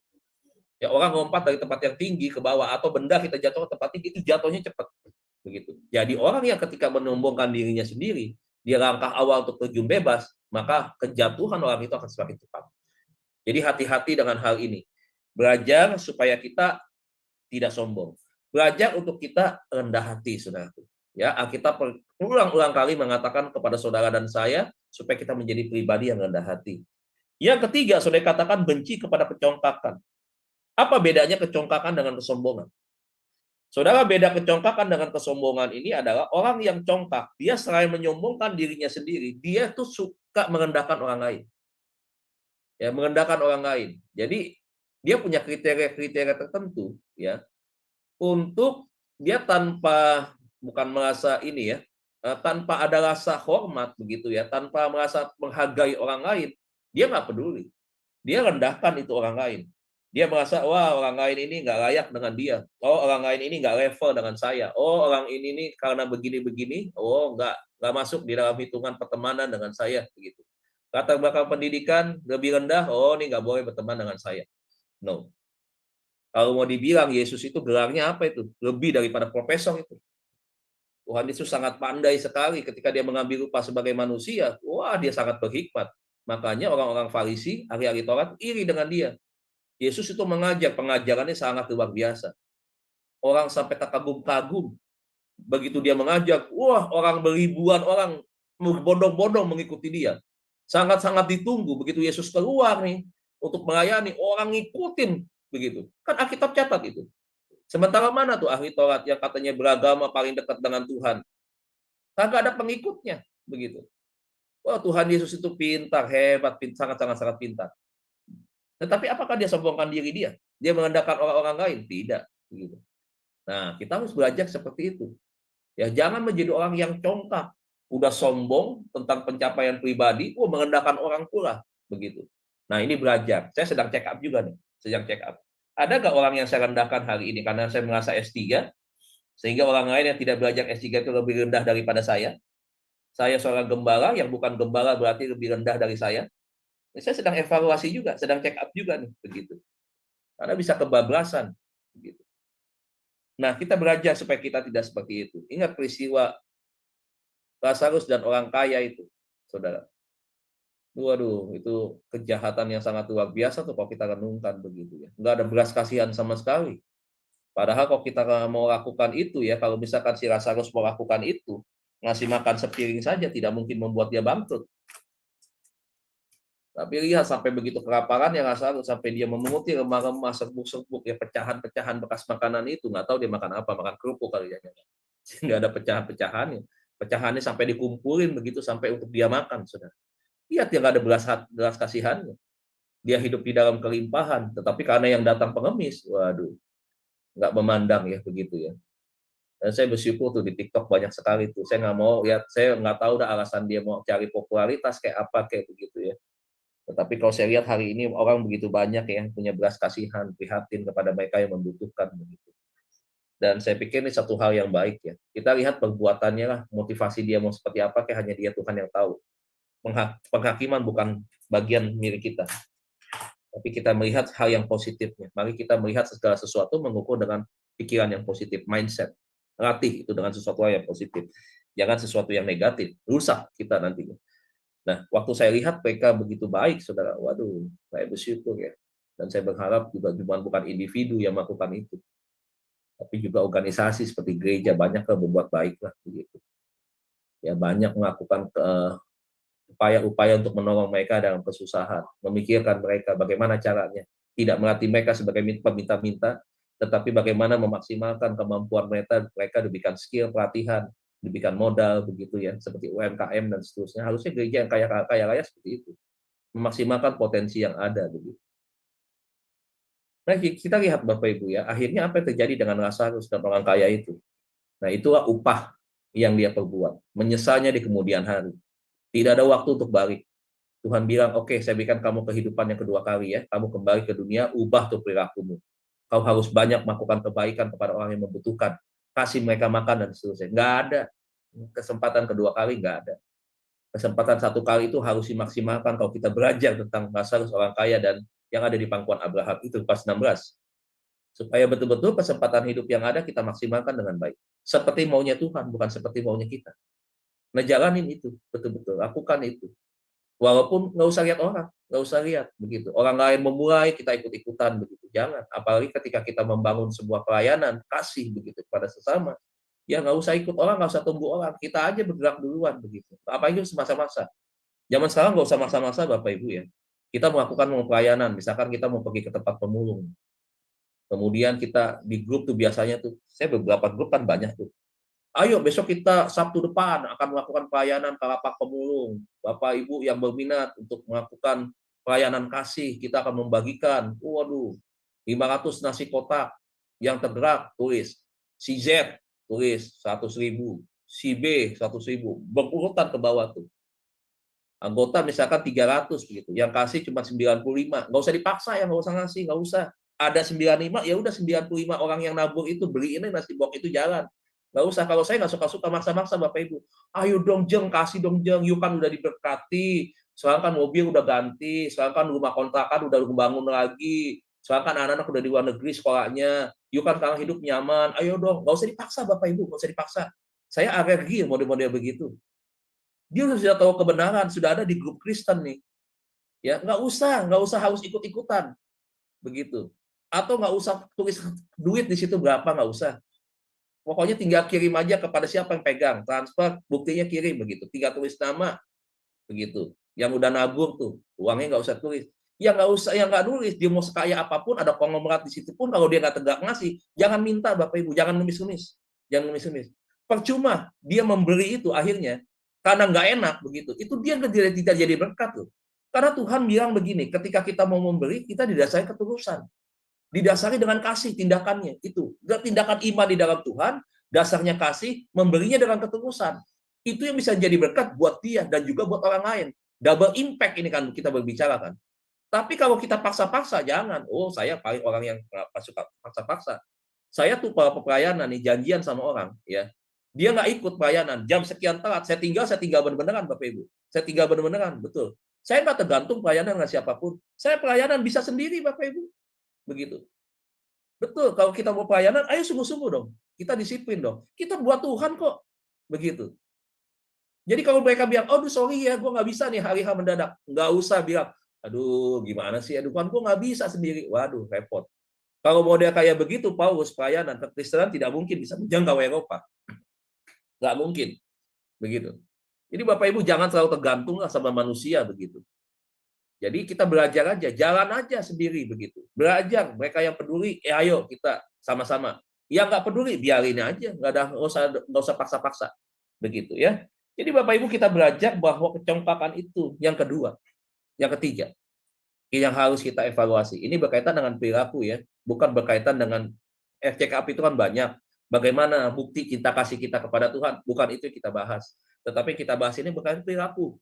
Ya, orang lompat dari tempat yang tinggi ke bawah, atau benda kita jatuh ke tempat tinggi, itu jatuhnya cepat. Begitu. Jadi orang yang ketika menyombongkan dirinya sendiri, dia langkah awal untuk terjun bebas, maka kejatuhan orang itu akan semakin cepat. Jadi hati-hati dengan hal ini. Belajar supaya kita tidak sombong. Belajar untuk kita rendah hati, saudaraku. Ya, Alkitab berulang-ulang kali mengatakan kepada saudara dan saya supaya kita menjadi pribadi yang rendah hati. Yang ketiga, saudara katakan benci kepada kecongkakan. Apa bedanya kecongkakan dengan kesombongan? Saudara, beda kecongkakan dengan kesombongan ini adalah orang yang congkak, dia selain menyombongkan dirinya sendiri, dia tuh suka merendahkan orang lain. Ya, merendahkan orang lain. Jadi dia punya kriteria-kriteria tertentu, ya, untuk dia bukan merasa ini ya, tanpa ada rasa hormat begitu ya, tanpa merasa menghargai orang lain, dia nggak peduli. Dia rendahkan itu orang lain. Dia merasa, orang lain ini nggak layak dengan dia. Orang lain ini nggak level dengan saya. Orang ini nih karena begini-begini, nggak masuk di dalam hitungan pertemanan dengan saya begitu. Latar belakang pendidikan lebih rendah, ini nggak boleh berteman dengan saya. No. Kalau mau dibilang Yesus itu gelarnya apa itu? Lebih daripada profesor itu. Tuhan Yesus sangat pandai sekali ketika dia mengambil rupa sebagai manusia. Dia sangat berhikmat. Makanya orang-orang Farisi, ahli-ahli Taurat, iri dengan dia. Yesus itu mengajar, pengajarannya sangat luar biasa. Orang sampai terkagum-kagum. Begitu dia mengajar, orang beribuan orang berbondong-bondong mengikuti dia. Sangat-sangat ditunggu. Begitu Yesus keluar nih untuk melayani, orang ngikutin. Begitu. Kan Alkitab catat itu. Sementara mana tuh ahli Taurat yang katanya beragama paling dekat dengan Tuhan? Kagak ada pengikutnya, begitu. Wah, Tuhan Yesus itu pintar, hebat, sangat pintar. Tetapi apakah dia sombongkan diri dia? Dia merendahkan orang-orang lain? Tidak. Begitu. Nah, kita harus belajar seperti itu. Ya, jangan menjadi orang yang congkak, udah sombong tentang pencapaian pribadi, merendahkan orang pula, begitu. Nah, ini belajar. Saya sedang check up juga nih, sedang check up. Ada nggak orang yang saya rendahkan hari ini karena saya merasa S3, sehingga orang lain yang tidak belajar S3 itu lebih rendah daripada saya? Saya seorang gembala, yang bukan gembala berarti lebih rendah dari saya. Saya sedang evaluasi juga, sedang check up juga nih, begitu. Karena bisa kebablasan, begitu. Nah, kita belajar supaya kita tidak seperti itu. Ingat peristiwa Lazarus dan orang kaya itu, saudara. Waduh, itu kejahatan yang sangat luar biasa tuh kalau kita renungkan begitu ya. Nggak ada belas kasihan sama sekali. Padahal kalau kita mau lakukan itu ya, kalau misalkan si Lazarus mau lakukan itu, ngasih makan sepiring saja tidak mungkin membuat dia bangkrut. Tapi lihat sampai begitu kelaparan ya Lazarus, sampai dia memunguti remah-remah, serbuk-serbuk ya, pecahan-pecahan bekas makanan itu, nggak tahu dia makan apa, makan kerupuk kali ya. Nggak ada pecahan-pecahannya. Pecahannya sampai dikumpulin begitu sampai untuk dia makan, saudara. Lihat dia nggak ada belas kasihannya. Dia hidup di dalam kelimpahan, tetapi karena yang datang pengemis, waduh, nggak memandang ya begitu ya. Dan saya bersyukur tuh di TikTok banyak sekali tuh. Saya nggak mau lihat, saya nggak tahu dah alasan dia mau cari popularitas kayak apa kayak begitu ya. Tetapi kalau saya lihat hari ini orang begitu banyak yang punya belas kasihan, prihatin kepada mereka yang membutuhkan begitu. Dan saya pikir ini satu hal yang baik ya. Kita lihat perbuatannya lah, motivasi dia mau seperti apa, kayak hanya dia Tuhan yang tahu. Penghakiman bukan bagian milik kita. Tapi kita melihat hal yang positifnya. Mari kita melihat segala sesuatu mengukur dengan pikiran yang positif, mindset. Latih itu dengan sesuatu yang positif. Jangan sesuatu yang negatif, rusak kita nantinya. Nah, waktu saya lihat mereka begitu baik, saudara, waduh, saya bersyukur ya. Dan saya berharap juga bukan individu yang melakukan itu, tapi juga organisasi seperti gereja banyak yang berbuat baik lah begitu. Ya banyak melakukan upaya-upaya untuk menolong mereka dalam kesusahan, memikirkan mereka bagaimana caranya, tidak melatih mereka sebagai peminta-minta, tetapi bagaimana memaksimalkan kemampuan mereka diberikan skill, pelatihan, diberikan modal begitu ya, seperti UMKM dan seterusnya. Harusnya gereja yang kaya raya seperti itu, memaksimalkan potensi yang ada begitu. Nah, kita lihat Bapak Ibu ya, akhirnya apa yang terjadi dengan Lazarus dan orang kaya itu? Nah, itulah upah yang dia perbuat, menyesalnya di kemudian hari. Tidak ada waktu untuk balik. Tuhan bilang, oke, saya berikan kamu kehidupan yang kedua kali ya. Kamu kembali ke dunia, ubah tuh perilakumu. Kau harus banyak melakukan kebaikan kepada orang yang membutuhkan. Kasih mereka makan dan seterusnya. Nggak ada. Kesempatan kedua kali nggak ada. Kesempatan satu kali itu harus dimaksimalkan kalau kita belajar tentang Lazarus orang kaya dan yang ada di pangkuan Abraham itu pas 16. Supaya betul-betul kesempatan hidup yang ada kita maksimalkan dengan baik. Seperti maunya Tuhan, bukan seperti maunya kita. Ngejalanin itu, betul-betul. Lakukan itu. Walaupun nggak usah lihat orang, nggak usah lihat begitu. Orang lain memulai, kita ikut-ikutan begitu. Jangan. Apalagi ketika kita membangun sebuah pelayanan, kasih begitu kepada sesama. Ya nggak usah ikut orang, nggak usah tunggu orang. Kita aja bergerak duluan begitu. Apalagi semasa-masa. Zaman sekarang nggak usah masa-masa Bapak Ibu ya. Kita melakukan pelayanan, misalkan kita mau pergi ke tempat pemulung. Kemudian kita di grup tuh biasanya tuh, saya beberapa grup kan banyak tuh. Ayo besok kita Sabtu depan akan melakukan pelayanan ke lapak pemulung. Bapak Ibu yang berminat untuk melakukan pelayanan kasih, kita akan membagikan, waduh, 500 nasi kotak yang tergerak, tulis. Si Z, tulis 100.000. Si B, 100.000. Berurutan ke bawah tuh. Anggota misalkan 300 begitu, yang kasih cuma 95. Nggak usah dipaksa ya, nggak usah ngasih, nggak usah. Ada 95, ya udah 95 orang yang nabung itu, beli ini nasi box itu jalan. Nggak usah, kalau saya nggak suka-suka maksa-maksa Bapak Ibu. Ayo dong Jeng, kasih dong Jeng, yuk kan udah diberkati. Sekarang kan mobil udah ganti, sekarang kan rumah kontrakan udah bangun lagi. Sekarang kan anak-anak udah di luar negeri sekolahnya. Yuk kan sekarang hidup nyaman, ayo dong. Nggak usah dipaksa Bapak Ibu, nggak usah dipaksa. Saya alergi model-model begitu. Dia sudah tahu kebenaran, sudah ada di grup Kristen nih. Ya, nggak usah harus ikut-ikutan. Begitu. Atau nggak usah tulis duit di situ berapa, nggak usah. Pokoknya tinggal kirim aja kepada siapa yang pegang, transfer, buktinya kirim begitu. Tinggal tulis nama, begitu. Yang udah nabung tuh, uangnya nggak usah tulis. Ya nggak usah, yang nggak nulis, dia mau sekaya apapun, ada konglomerat di situ pun, kalau dia nggak tegak ngasih, jangan minta Bapak Ibu, jangan numis-numis. Jangan numis-numis. Percuma, dia memberi itu akhirnya, karena nggak enak begitu. Itu dia tidak jadi berkat loh. Karena Tuhan bilang begini, ketika kita mau memberi, kita didasari ketulusan, didasari dengan kasih tindakannya itu. Tindakan iman di dalam Tuhan, dasarnya kasih, memberinya dengan ketulusan. Itu yang bisa jadi berkat buat dia dan juga buat orang lain. Double impact ini kan kita berbicara kan. Tapi kalau kita paksa-paksa, jangan. Oh, saya paling orang yang suka paksa-paksa. Saya tuh para pelayanan nih, janjian sama orang, ya. Dia nggak ikut pelayanan, jam sekian telat, saya tinggal bener-beneran, Bapak Ibu. Saya tinggal bener-beneran, betul. Saya nggak tergantung pelayanan dengan siapapun. Saya pelayanan bisa sendiri, Bapak Ibu. Begitu. Betul, kalau kita mau pelayanan, ayo sungguh-sungguh dong. Kita disiplin dong. Kita buat Tuhan kok. Begitu. Jadi kalau mereka bilang, oh sorry ya, gue nggak bisa nih hari H mendadak. Nggak usah bilang, aduh gimana sih, aduh kan gue nggak bisa sendiri. Waduh, repot. Kalau model kayak begitu, Paulus, pelayanan kekristenan tidak mungkin bisa menjangkau Eropa. Nggak mungkin. Begitu. Jadi Bapak Ibu jangan terlalu tergantung sama manusia begitu. Jadi kita belajar aja, jalan aja sendiri begitu. Belajar, mereka yang peduli, ayo kita sama-sama. Yang nggak peduli, biarin aja, nggak usah paksa-paksa. Begitu ya. Jadi Bapak Ibu kita belajar bahwa kecongkakan itu yang kedua. Yang ketiga, yang harus kita evaluasi. Ini berkaitan dengan perilaku ya, bukan berkaitan dengan check up itu kan banyak. Bagaimana bukti cinta kasih kita kepada Tuhan, bukan itu yang kita bahas. Tetapi kita bahas ini berkaitan perilaku.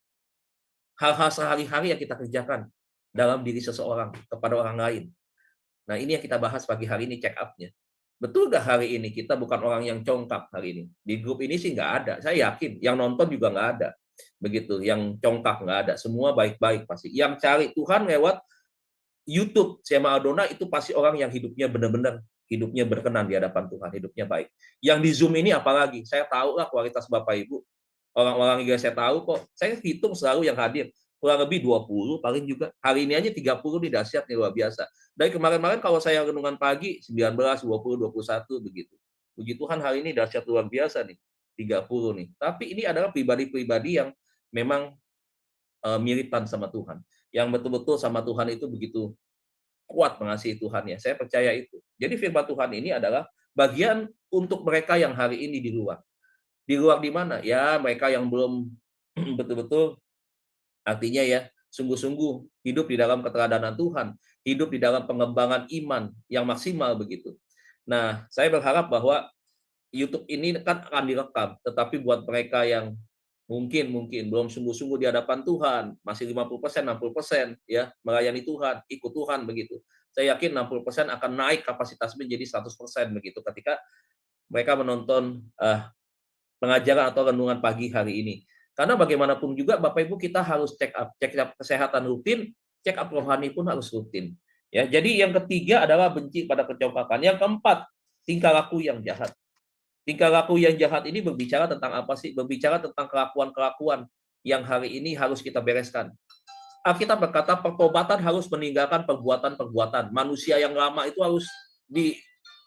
Hal-hal sehari-hari yang kita kerjakan dalam diri seseorang kepada orang lain. Nah, ini yang kita bahas pagi hari ini check up-nya. Betul nggak hari ini kita bukan orang yang congkak hari ini? Di grup ini sih nggak ada. Saya yakin yang nonton juga nggak ada. Begitu, yang congkak nggak ada. Semua baik-baik pasti. Yang cari Tuhan lewat YouTube sama Adona itu pasti orang yang hidupnya benar-benar hidupnya berkenan di hadapan Tuhan, hidupnya baik. Yang di Zoom ini apalagi, saya tahu lah kualitas Bapak Ibu. Orang-orang yang saya tahu kok, saya hitung selalu yang hadir. Kurang lebih 20, paling juga. Hari ini aja 30 nih, dahsyat nih, luar biasa. Dari kemarin-kemarin kalau saya renungan pagi, 19, 20, 21, begitu. Puji Tuhan hari ini dahsyat luar biasa nih, 30 nih. Tapi ini adalah pribadi-pribadi yang memang miripan sama Tuhan. Yang betul-betul sama Tuhan itu begitu kuat mengasihi Tuhan ya. Saya percaya itu. Jadi firman Tuhan ini adalah bagian untuk mereka yang hari ini di luar. Di luar di mana? Ya, mereka yang belum betul-betul artinya ya, sungguh-sungguh hidup di dalam keteladanan Tuhan, hidup di dalam pengembangan iman yang maksimal begitu. Nah, saya berharap bahwa YouTube ini kan akan direkam, tetapi buat mereka yang mungkin belum sungguh-sungguh di hadapan Tuhan, masih 50%, 60% ya, melayani Tuhan, ikut Tuhan begitu. Saya yakin 60% akan naik kapasitas menjadi 100% begitu ketika mereka menonton pengajaran atau renungan pagi hari ini. Karena bagaimanapun juga Bapak Ibu kita harus check up kesehatan rutin, check up rohani pun harus rutin. Ya, jadi yang ketiga adalah benci pada kecongkakan. Yang keempat, tingkah laku yang jahat. Tingkah laku yang jahat ini berbicara tentang apa sih? Berbicara tentang kelakuan-kelakuan yang hari ini harus kita bereskan. Alkitab berkata pertobatan harus meninggalkan perbuatan-perbuatan. Manusia yang lama itu harus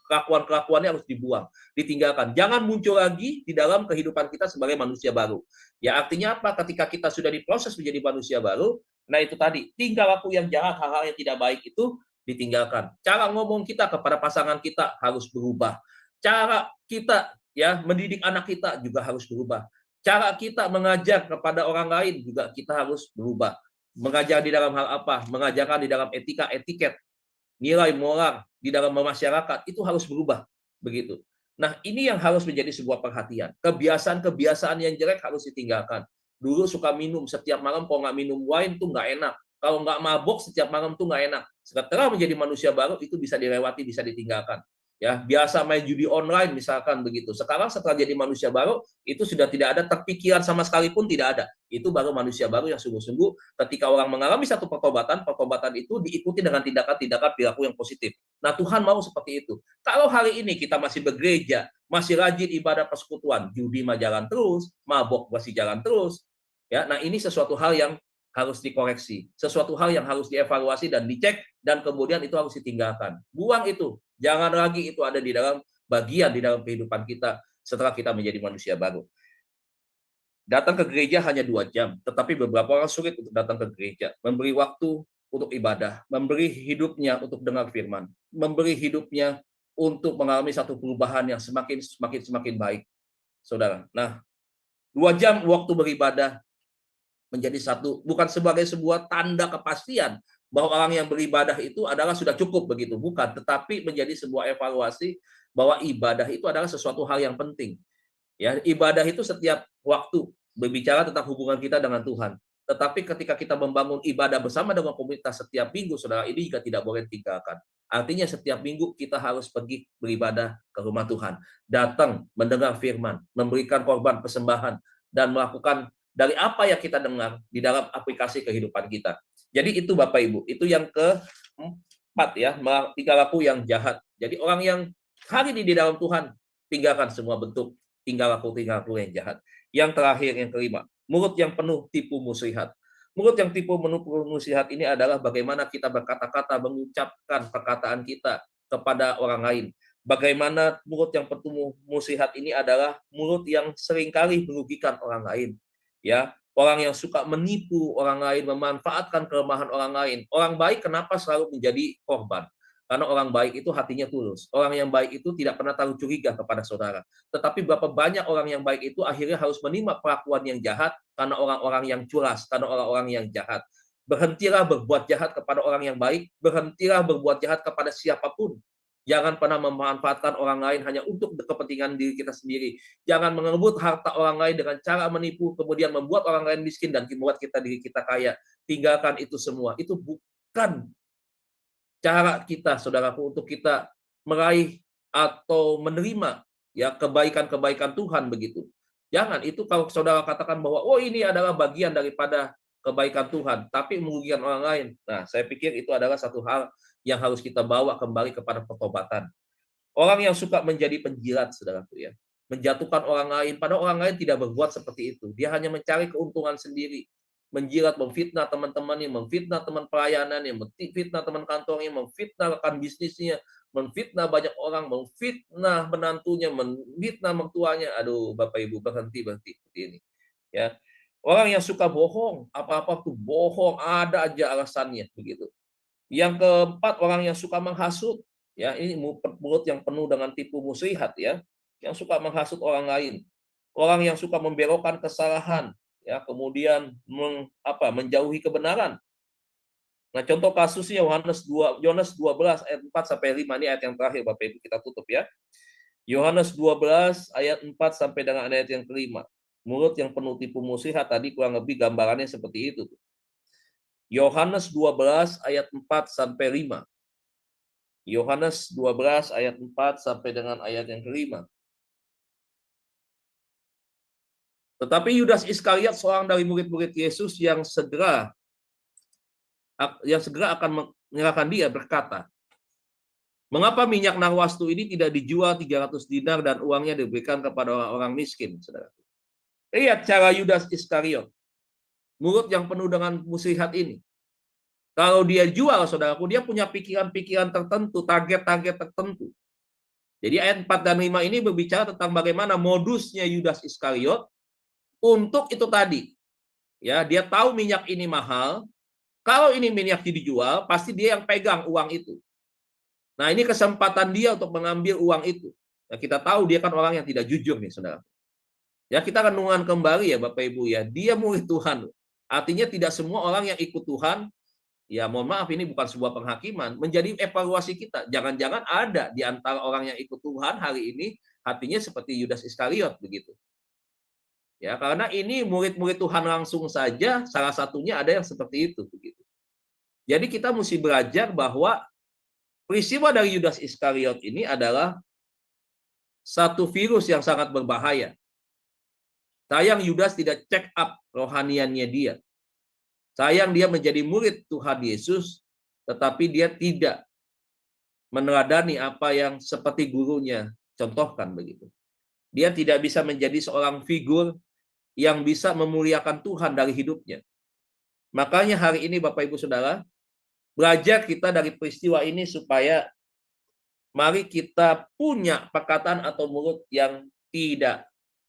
kelakuan-kelakuannya harus dibuang, ditinggalkan. Jangan muncul lagi di dalam kehidupan kita sebagai manusia baru. Ya artinya apa? Ketika kita sudah diproses menjadi manusia baru, nah itu tadi, tingkah laku yang jahat, hal-hal yang tidak baik itu ditinggalkan. Cara ngomong kita kepada pasangan kita harus berubah. Cara kita ya mendidik anak kita juga harus berubah. Cara kita mengajar kepada orang lain juga kita harus berubah. Mengajar di dalam hal apa? Mengajarkan di dalam etika, etiket, nilai moral di dalam masyarakat itu harus berubah begitu. Nah, ini yang harus menjadi sebuah perhatian. Kebiasaan-kebiasaan yang jelek harus ditinggalkan. Dulu suka minum setiap malam, kalau nggak minum wine tuh nggak enak. Kalau nggak mabok setiap malam tuh nggak enak. Setelah menjadi manusia baru itu bisa dilewati, bisa ditinggalkan. Ya, biasa main judi online misalkan begitu. Sekarang setelah jadi manusia baru itu sudah tidak ada terpikiran sama sekali pun tidak ada. Itu baru manusia baru yang sungguh-sungguh ketika orang mengalami satu pertobatan itu diikuti dengan tindakan-tindakan perilaku yang positif. Nah, Tuhan mau seperti itu. Kalau hari ini kita masih bergereja, masih rajin ibadah persekutuan, judi mah jalan terus, mabok masih jalan terus. Ya, nah ini sesuatu hal yang harus dikoreksi, sesuatu hal yang harus dievaluasi dan dicek dan kemudian itu harus ditinggalkan. Buang itu. Jangan lagi itu ada di dalam bagian di dalam kehidupan kita setelah kita menjadi manusia baru. Datang ke gereja hanya 2 jam, tetapi beberapa orang sulit untuk datang ke gereja. Memberi waktu untuk ibadah, memberi hidupnya untuk dengar firman, memberi hidupnya untuk mengalami satu perubahan yang semakin baik. Saudara. Nah, 2 jam waktu beribadah menjadi satu, bukan sebagai sebuah tanda kepastian bahwa orang yang beribadah itu adalah sudah cukup begitu, bukan, tetapi menjadi sebuah evaluasi bahwa ibadah itu adalah sesuatu hal yang penting. Ya, ibadah itu setiap waktu berbicara tentang hubungan kita dengan Tuhan. Tetapi ketika kita membangun ibadah bersama dengan komunitas setiap minggu, saudara, ini juga tidak boleh tinggalkan. Artinya setiap minggu kita harus pergi beribadah ke rumah Tuhan. Datang, mendengar firman, memberikan korban persembahan, dan melakukan dari apa yang kita dengar di dalam aplikasi kehidupan kita. Jadi itu Bapak Ibu, itu yang keempat ya, tingkah laku yang jahat. Jadi orang yang hari ini di dalam Tuhan, tinggalkan semua bentuk tingkah laku yang jahat. Yang terakhir, yang kelima, mulut yang penuh tipu muslihat. Mulut yang tipu muslihat ini adalah bagaimana kita berkata-kata, mengucapkan perkataan kita kepada orang lain. Bagaimana mulut yang penuh muslihat ini adalah mulut yang seringkali merugikan orang lain. Ya, orang yang suka menipu orang lain, memanfaatkan kelemahan orang lain. Orang baik kenapa selalu menjadi korban? Karena orang baik itu hatinya tulus. Orang yang baik itu tidak pernah tahu curiga kepada saudara. Tetapi berapa banyak orang yang baik itu akhirnya harus menerima perlakuan yang jahat karena orang-orang yang culas, karena orang-orang yang jahat. Berhentilah berbuat jahat kepada orang yang baik, berhentilah berbuat jahat kepada siapapun. Jangan pernah memanfaatkan orang lain hanya untuk kepentingan diri kita sendiri. Jangan mengebut harta orang lain dengan cara menipu, kemudian membuat orang lain miskin dan membuat diri kita kaya. Tinggalkan itu semua. Itu bukan cara kita, saudaraku, untuk kita meraih atau menerima ya kebaikan-kebaikan Tuhan begitu. Jangan, itu kalau saudara katakan bahwa oh ini adalah bagian daripada kebaikan Tuhan, tapi merugikan orang lain. Nah, saya pikir itu adalah satu hal yang harus kita bawa kembali kepada pertobatan. Orang yang suka menjadi penjilat, saudaraku ya, menjatuhkan orang lain, padahal orang lain tidak berbuat seperti itu. Dia hanya mencari keuntungan sendiri, menjilat, memfitnah teman-temannya, memfitnah teman pelayanannya, memfitnah teman kantornya, memfitnah rekan bisnisnya, memfitnah banyak orang, memfitnah menantunya, memfitnah mertuanya. Aduh, Bapak Ibu, berhenti seperti ini. Ya, orang yang suka bohong, apa-apa tuh bohong, ada aja alasannya begitu. Yang keempat, orang yang suka menghasut, ya ini mulut yang penuh dengan tipu muslihat ya, yang suka menghasut orang lain, orang yang suka membelokkan kesalahan, ya kemudian menjauhi kebenaran. Nah, contoh kasusnya Yohanes 12 ayat 4 sampai 5, ini ayat yang terakhir Bapak Ibu, kita tutup ya. Yohanes 12 ayat 4 sampai dengan ayat yang kelima. Mulut yang penuh tipu muslihat, tadi kurang lebih gambarannya seperti itu. Yohanes 12 ayat 4 sampai 5. Yohanes 12 ayat 4 sampai dengan ayat yang kelima. Tetapi Yudas Iskariot, seorang dari murid-murid Yesus yang segera akan menyerahkan dia, berkata, "Mengapa minyak narwastu ini tidak dijual 300 dinar dan uangnya diberikan kepada orang-orang miskin?" Saudara. Lihat cara Yudas Iskariot, mulut yang penuh dengan muslihat ini. Kalau dia jual, saudaraku, dia punya pikiran-pikiran tertentu, target-target tertentu. Jadi ayat 4 dan 5 ini berbicara tentang bagaimana modusnya Yudas Iskariot untuk itu tadi. Ya, dia tahu minyak ini mahal. Kalau ini minyak dijual, pasti dia yang pegang uang itu. Nah, ini kesempatan dia untuk mengambil uang itu. Nah, kita tahu dia kan orang yang tidak jujur nih, saudara. Ya, kita akan renungan kembali ya, Bapak Ibu ya. Dia murid Tuhan. Artinya tidak semua orang yang ikut Tuhan, ya mohon maaf, ini bukan sebuah penghakiman, menjadi evaluasi kita. Jangan-jangan ada di antara orang yang ikut Tuhan hari ini hatinya seperti Yudas Iskariot begitu. Ya, karena ini murid-murid Tuhan langsung saja, salah satunya ada yang seperti itu begitu. Jadi kita mesti belajar bahwa peristiwa dari Yudas Iskariot ini adalah satu virus yang sangat berbahaya. Sayang Yudas tidak check up rohaniannya dia. Sayang dia menjadi murid Tuhan Yesus, tetapi dia tidak meneladani apa yang seperti gurunya contohkan begitu. Dia tidak bisa menjadi seorang figur yang bisa memuliakan Tuhan dari hidupnya. Makanya hari ini Bapak Ibu Saudara, belajar kita dari peristiwa ini supaya mari kita punya perkataan atau mulut yang tidak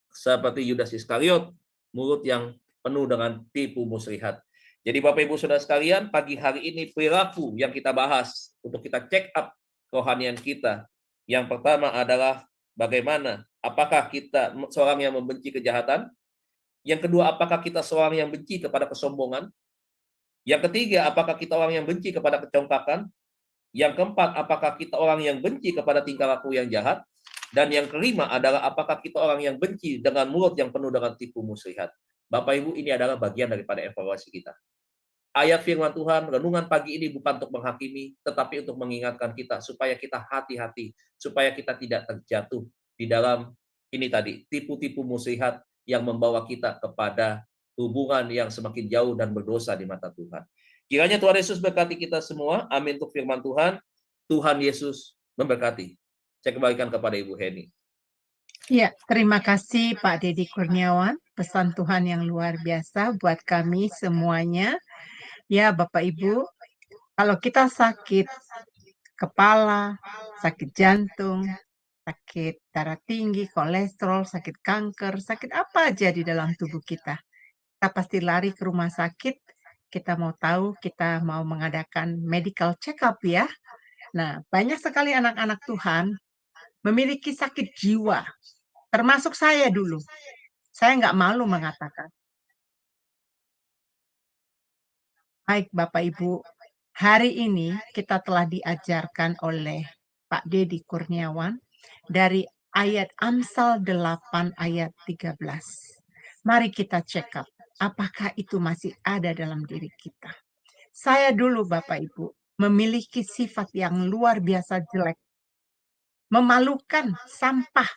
seperti Yudas Iskariot, mulut yang penuh dengan tipu muslihat. Jadi Bapak Ibu Saudara sekalian, pagi hari ini perilaku yang kita bahas untuk kita check up kerohanian kita. Yang pertama adalah bagaimana, apakah kita seorang yang membenci kejahatan? Yang kedua, apakah kita seorang yang benci kepada kesombongan? Yang ketiga, apakah kita orang yang benci kepada kecongkakan? Yang keempat, apakah kita orang yang benci kepada tingkah laku yang jahat? Dan yang kelima adalah apakah kita orang yang benci dengan mulut yang penuh dengan tipu muslihat? Bapak Ibu, ini adalah bagian daripada evaluasi kita. Ayat firman Tuhan, renungan pagi ini bukan untuk menghakimi, tetapi untuk mengingatkan kita supaya kita hati-hati, supaya kita tidak terjatuh di dalam ini tadi, tipu-tipu muslihat yang membawa kita kepada hubungan yang semakin jauh dan berdosa di mata Tuhan. Kiranya Tuhan Yesus berkati kita semua. Amin untuk firman Tuhan. Tuhan Yesus memberkati. Saya kembalikan kepada Ibu Heni. Ya, terima kasih Pak Dedi Kurniawan. Pesan Tuhan yang luar biasa buat kami semuanya. Ya, Bapak Ibu, kalau kita sakit kepala, sakit jantung, sakit darah tinggi, kolesterol, sakit kanker, sakit apa aja di dalam tubuh kita pasti lari ke rumah sakit. Kita mau tahu, kita mau mengadakan medical check-up ya. Nah, banyak sekali anak-anak Tuhan memiliki sakit jiwa, termasuk saya dulu. Saya nggak malu mengatakan. Baik Bapak Ibu, hari ini kita telah diajarkan oleh Pak Dedi Kurniawan dari ayat Amsal 8 ayat 13. Mari kita check up, apakah itu masih ada dalam diri kita. Saya dulu Bapak Ibu memiliki sifat yang luar biasa jelek. Memalukan, sampah.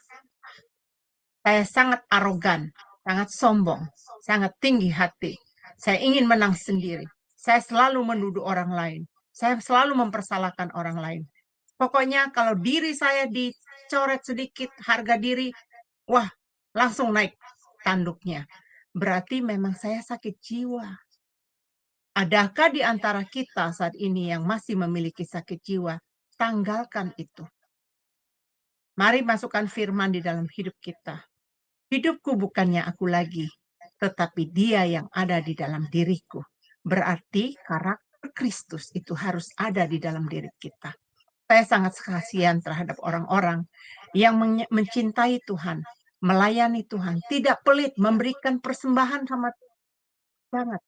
Saya sangat arogan, sangat sombong, sangat tinggi hati. Saya ingin menang sendiri. Saya selalu menuduh orang lain. Saya selalu mempersalahkan orang lain. Pokoknya kalau diri saya dicoret sedikit harga diri, wah langsung naik tanduknya. Berarti memang saya sakit jiwa. Adakah di antara kita saat ini yang masih memiliki sakit jiwa? Tanggalkan itu. Mari masukkan firman di dalam hidup kita. Hidupku bukannya aku lagi, tetapi Dia yang ada di dalam diriku. Berarti karakter Kristus itu harus ada di dalam diri kita. Saya sangat kasihan terhadap orang-orang yang mencintai Tuhan, melayani Tuhan, tidak pelit memberikan persembahan sama Tuhan.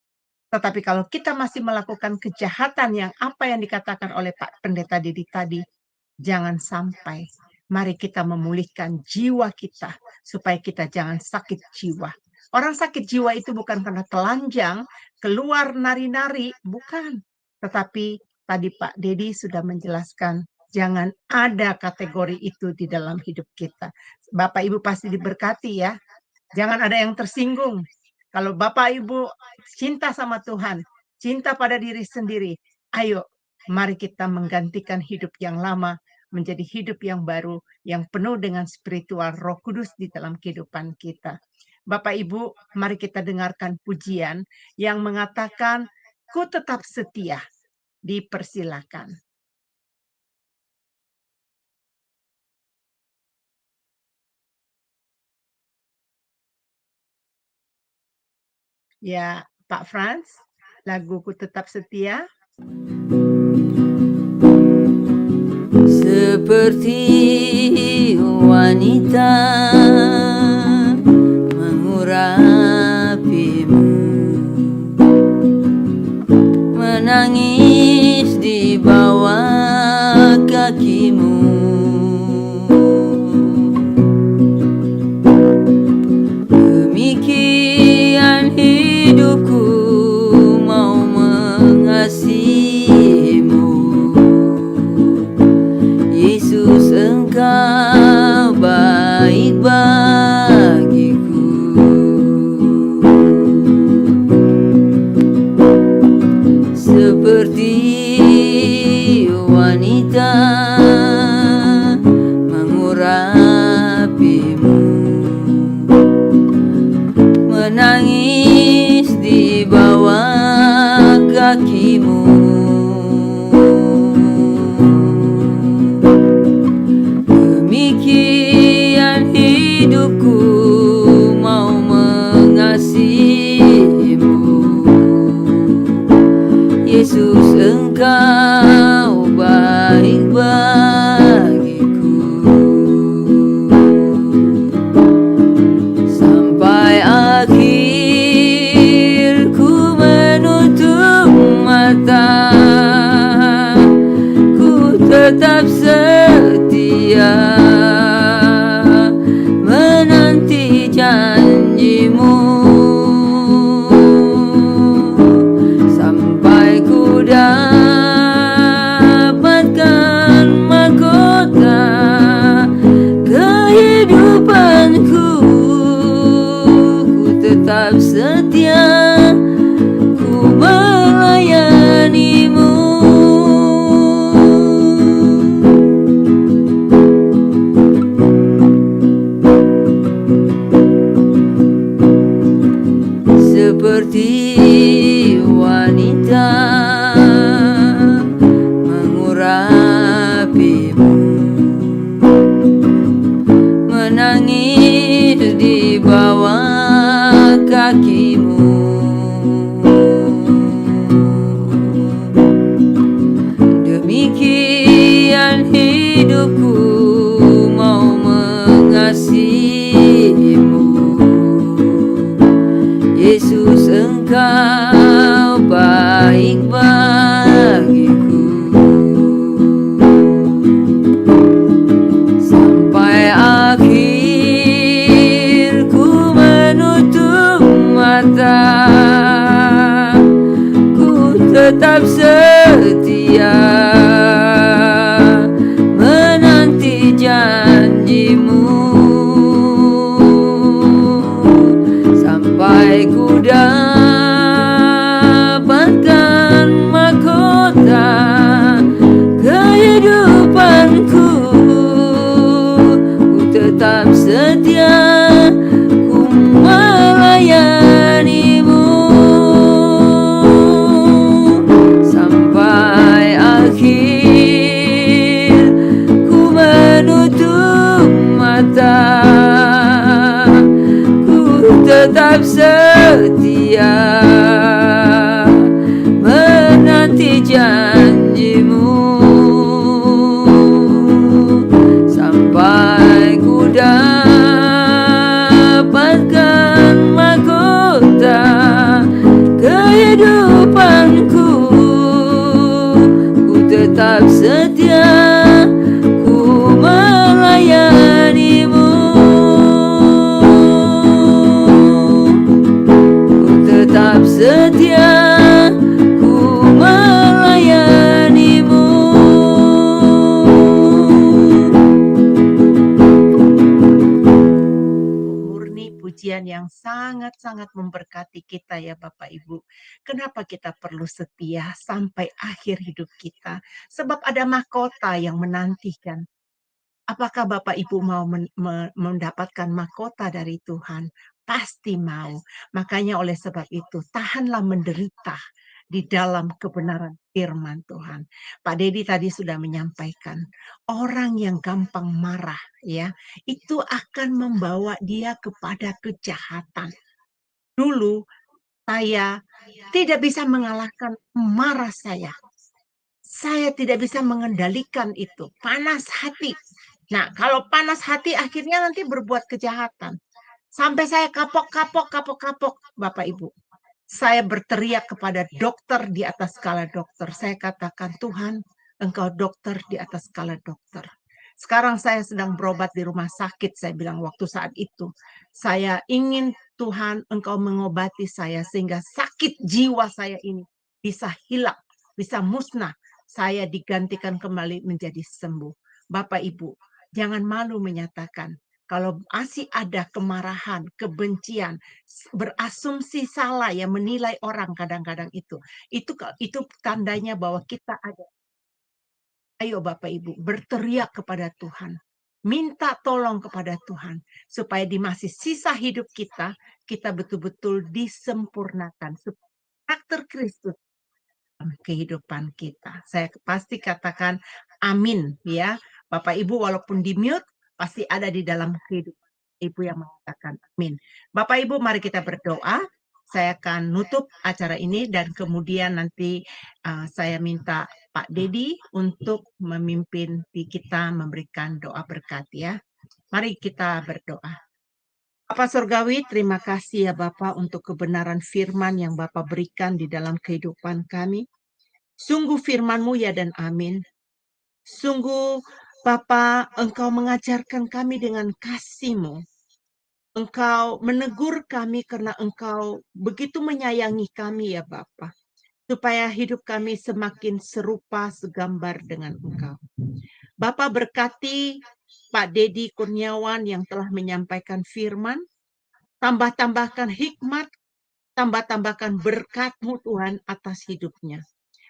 Tetapi kalau kita masih melakukan kejahatan yang apa yang dikatakan oleh Pak Pendeta Didi tadi, jangan sampai. Mari kita memulihkan jiwa kita supaya kita jangan sakit jiwa. Orang sakit jiwa itu bukan karena telanjang, keluar nari-nari, bukan. Tetapi tadi Pak Dedi sudah menjelaskan, jangan ada kategori itu di dalam hidup kita. Bapak Ibu pasti diberkati ya. Jangan ada yang tersinggung. Kalau Bapak Ibu cinta sama Tuhan, cinta pada diri sendiri, ayo mari kita menggantikan hidup yang lama menjadi hidup yang baru, yang penuh dengan spiritual Roh Kudus di dalam kehidupan kita. Bapak Ibu, mari kita dengarkan pujian yang mengatakan, ku tetap setia. Dipersilakan. Ya, Pak Frans, laguku tetap setia. Seperti wanita mengurapimu, menangis di bawah kakimu. Demikian hidupku mau mengasihimu. Yesus, Engkau baik bagiku. Seperti wanita mengurapimu, menangis di bawah kakimu. menutup mata, ku tetap setia menanti janjimu sampai ku dapatkan mahkota kehidupanku. Ku tetap setia, ku melayanimu. Ku tetap setia, ku melayanimu. Murni pujian yang sangat-sangat memberkati kita ya Bapak Ibu. Kenapa kita perlu setia sampai akhir hidup kita? Sebab ada mahkota yang menantikan. Apakah Bapak Ibu mau mendapatkan mahkota dari Tuhan? Pasti mau. Makanya oleh sebab itu, tahanlah menderita di dalam kebenaran firman Tuhan. Pak Dedi tadi sudah menyampaikan, orang yang gampang marah ya, itu akan membawa dia kepada kejahatan. Dulu saya tidak bisa mengalahkan marah saya. Saya tidak bisa mengendalikan itu. Panas hati. Nah, kalau panas hati akhirnya nanti berbuat kejahatan. Sampai saya kapok, Bapak Ibu. Saya berteriak kepada dokter di atas skala dokter. Saya katakan, Tuhan, Engkau dokter di atas skala dokter. Sekarang saya sedang berobat di rumah sakit, saya bilang waktu saat itu. Saya ingin Tuhan, Engkau mengobati saya sehingga sakit jiwa saya ini bisa hilang, bisa musnah. Saya digantikan kembali menjadi sembuh. Bapak Ibu, jangan malu menyatakan kalau masih ada kemarahan, kebencian, berasumsi salah ya, menilai orang kadang-kadang itu tandanya bahwa kita ada. Ayo Bapak Ibu, berteriak kepada Tuhan. Minta tolong kepada Tuhan supaya di masih sisa hidup kita betul-betul disempurnakan. Karakter Kristus kehidupan kita. Saya pasti katakan amin ya. Bapak Ibu walaupun di mute pasti ada di dalam kehidupan Ibu yang mengatakan amin. Bapak Ibu mari kita berdoa. Saya akan nutup acara ini dan kemudian nanti saya minta Pak Dedi untuk memimpin kita memberikan doa berkat ya. Mari kita berdoa. Bapak Surgawi, terima kasih ya Bapak untuk kebenaran firman yang Bapak berikan di dalam kehidupan kami. Sungguh firman-Mu ya dan amin. Sungguh Bapa, Engkau mengajarkan kami dengan kasih-Mu. Engkau menegur kami karena Engkau begitu menyayangi kami ya Bapa. Supaya hidup kami semakin serupa segambar dengan Engkau. Bapa berkati Pak Dedi Kurniawan yang telah menyampaikan firman. Tambah-tambahkan hikmat, tambah-tambahkan berkat-Mu Tuhan atas hidupnya.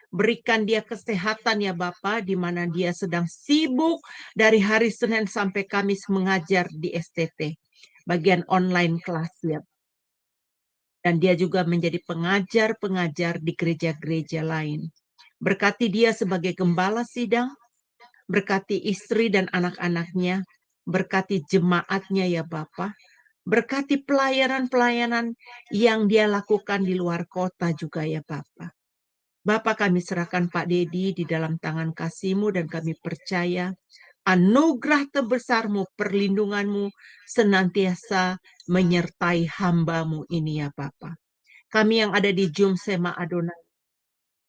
Berikan dia kesehatan ya Bapa, di mana dia sedang sibuk dari hari Senin sampai Kamis mengajar di STT, bagian online kelas ya. Dan dia juga menjadi pengajar-pengajar di gereja-gereja lain. Berkati dia sebagai gembala sidang, berkati istri dan anak-anaknya, berkati jemaatnya ya Bapa, berkati pelayanan-pelayanan yang dia lakukan di luar kota juga ya Bapa. Bapa, kami serahkan Pak Dedi di dalam tangan kasih-Mu dan kami percaya anugerah terbesar-Mu, perlindungan-Mu senantiasa menyertai hamba-Mu ini ya Bapa. Kami yang ada di Zoom Sema Adonai,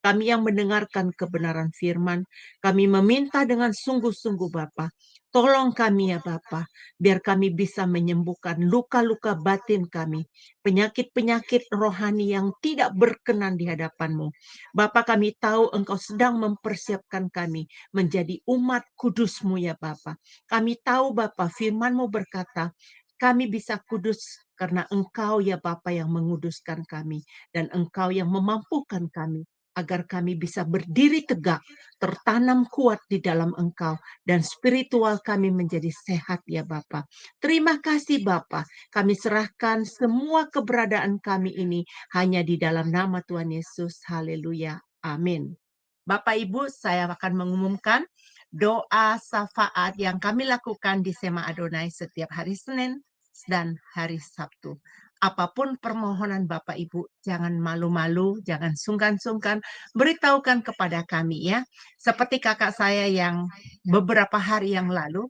kami yang mendengarkan kebenaran firman, kami meminta dengan sungguh-sungguh Bapa, tolong kami ya Bapa, biar kami bisa menyembuhkan luka-luka batin kami, penyakit-penyakit rohani yang tidak berkenan di hadapan-Mu. Bapa, kami tahu Engkau sedang mempersiapkan kami menjadi umat kudus-Mu ya Bapa. Kami tahu Bapa, firman-Mu berkata, kami bisa kudus karena Engkau ya Bapa yang menguduskan kami, dan Engkau yang memampukan kami agar kami bisa berdiri tegak, tertanam kuat di dalam Engkau, dan spiritual kami menjadi sehat ya Bapa. Terima kasih Bapa, kami serahkan semua keberadaan kami ini hanya di dalam nama Tuhan Yesus. Haleluya. Amin. Bapak Ibu, saya akan mengumumkan doa syafaat yang kami lakukan di Sema Adonai setiap hari Senin dan hari Sabtu. Apapun permohonan Bapak Ibu, jangan malu-malu, jangan sungkan-sungkan, beritahukan kepada kami ya. Seperti kakak saya yang beberapa hari yang lalu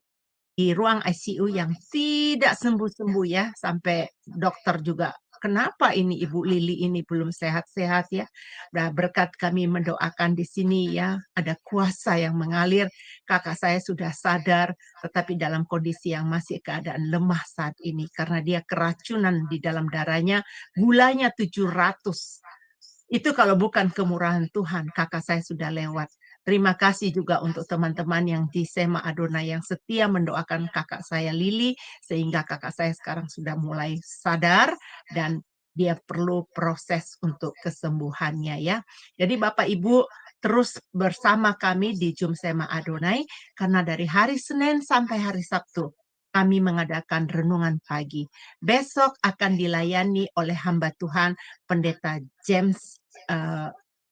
di ruang ICU yang tidak sembuh-sembuh ya, sampai dokter juga, kenapa ini Ibu Lili ini belum sehat-sehat ya. Nah, berkat kami mendoakan di sini ya, ada kuasa yang mengalir. Kakak saya sudah sadar, tetapi dalam kondisi yang masih keadaan lemah saat ini, karena dia keracunan di dalam darahnya, gulanya 700. Itu kalau bukan kemurahan Tuhan, kakak saya sudah lewat. Terima kasih juga untuk teman-teman yang di Sema Adonai yang setia mendoakan kakak saya Lili, sehingga kakak saya sekarang sudah mulai sadar dan dia perlu proses untuk kesembuhannya ya. Jadi Bapak Ibu terus bersama kami di Jum Sema Adonai, karena dari hari Senin sampai hari Sabtu kami mengadakan renungan pagi. Besok akan dilayani oleh hamba Tuhan Pendeta James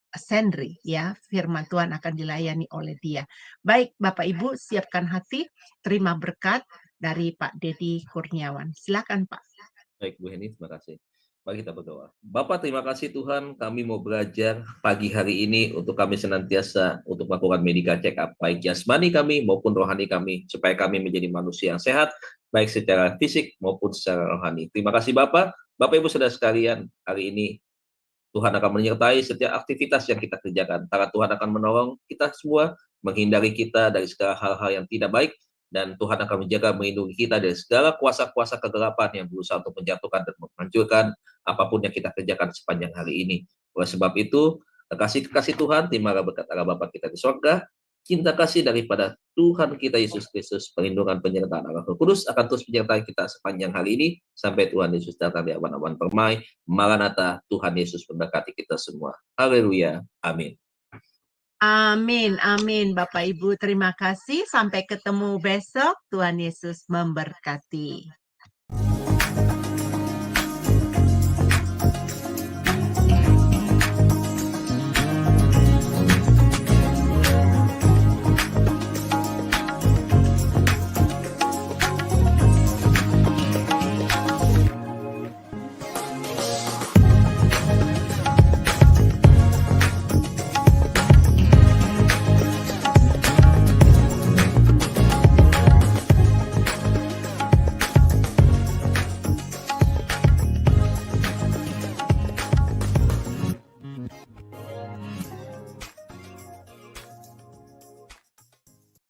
Sendri ya, firman Tuhan akan dilayani oleh dia. Baik Bapak Ibu, siapkan hati, terima berkat dari Pak Dedi Kurniawan. Silakan Pak. Baik Bu Heni, terima kasih. Mari kita berdoa. Bapak, terima kasih Tuhan, kami mau belajar pagi hari ini untuk kami senantiasa untuk melakukan medical check up, baik jasmani kami maupun rohani kami, supaya kami menjadi manusia yang sehat, baik secara fisik maupun secara rohani. Terima kasih Bapak. Bapak Ibu saudara sekalian, hari ini Tuhan akan menyertai setiap aktivitas yang kita kerjakan. Karena Tuhan akan menolong kita semua, menghindari kita dari segala hal-hal yang tidak baik, dan Tuhan akan menjaga melindungi kita dari segala kuasa-kuasa kegelapan yang berusaha untuk menjatuhkan dan menghancurkan apapun yang kita kerjakan sepanjang hari ini. Oleh sebab itu, kekasih Tuhan, terima berkat Allah Bapa kita di surga, cinta kasih daripada Tuhan kita Yesus Kristus, perlindungan penyertaan Allah Roh Kudus akan terus menyertai kita sepanjang hari ini, sampai Tuhan Yesus datang di awan-awan permai. Maranatha, Tuhan Yesus memberkati kita semua. Haleluya. Amin. Amin, amin Bapak Ibu, terima kasih. Sampai ketemu besok. Tuhan Yesus memberkati.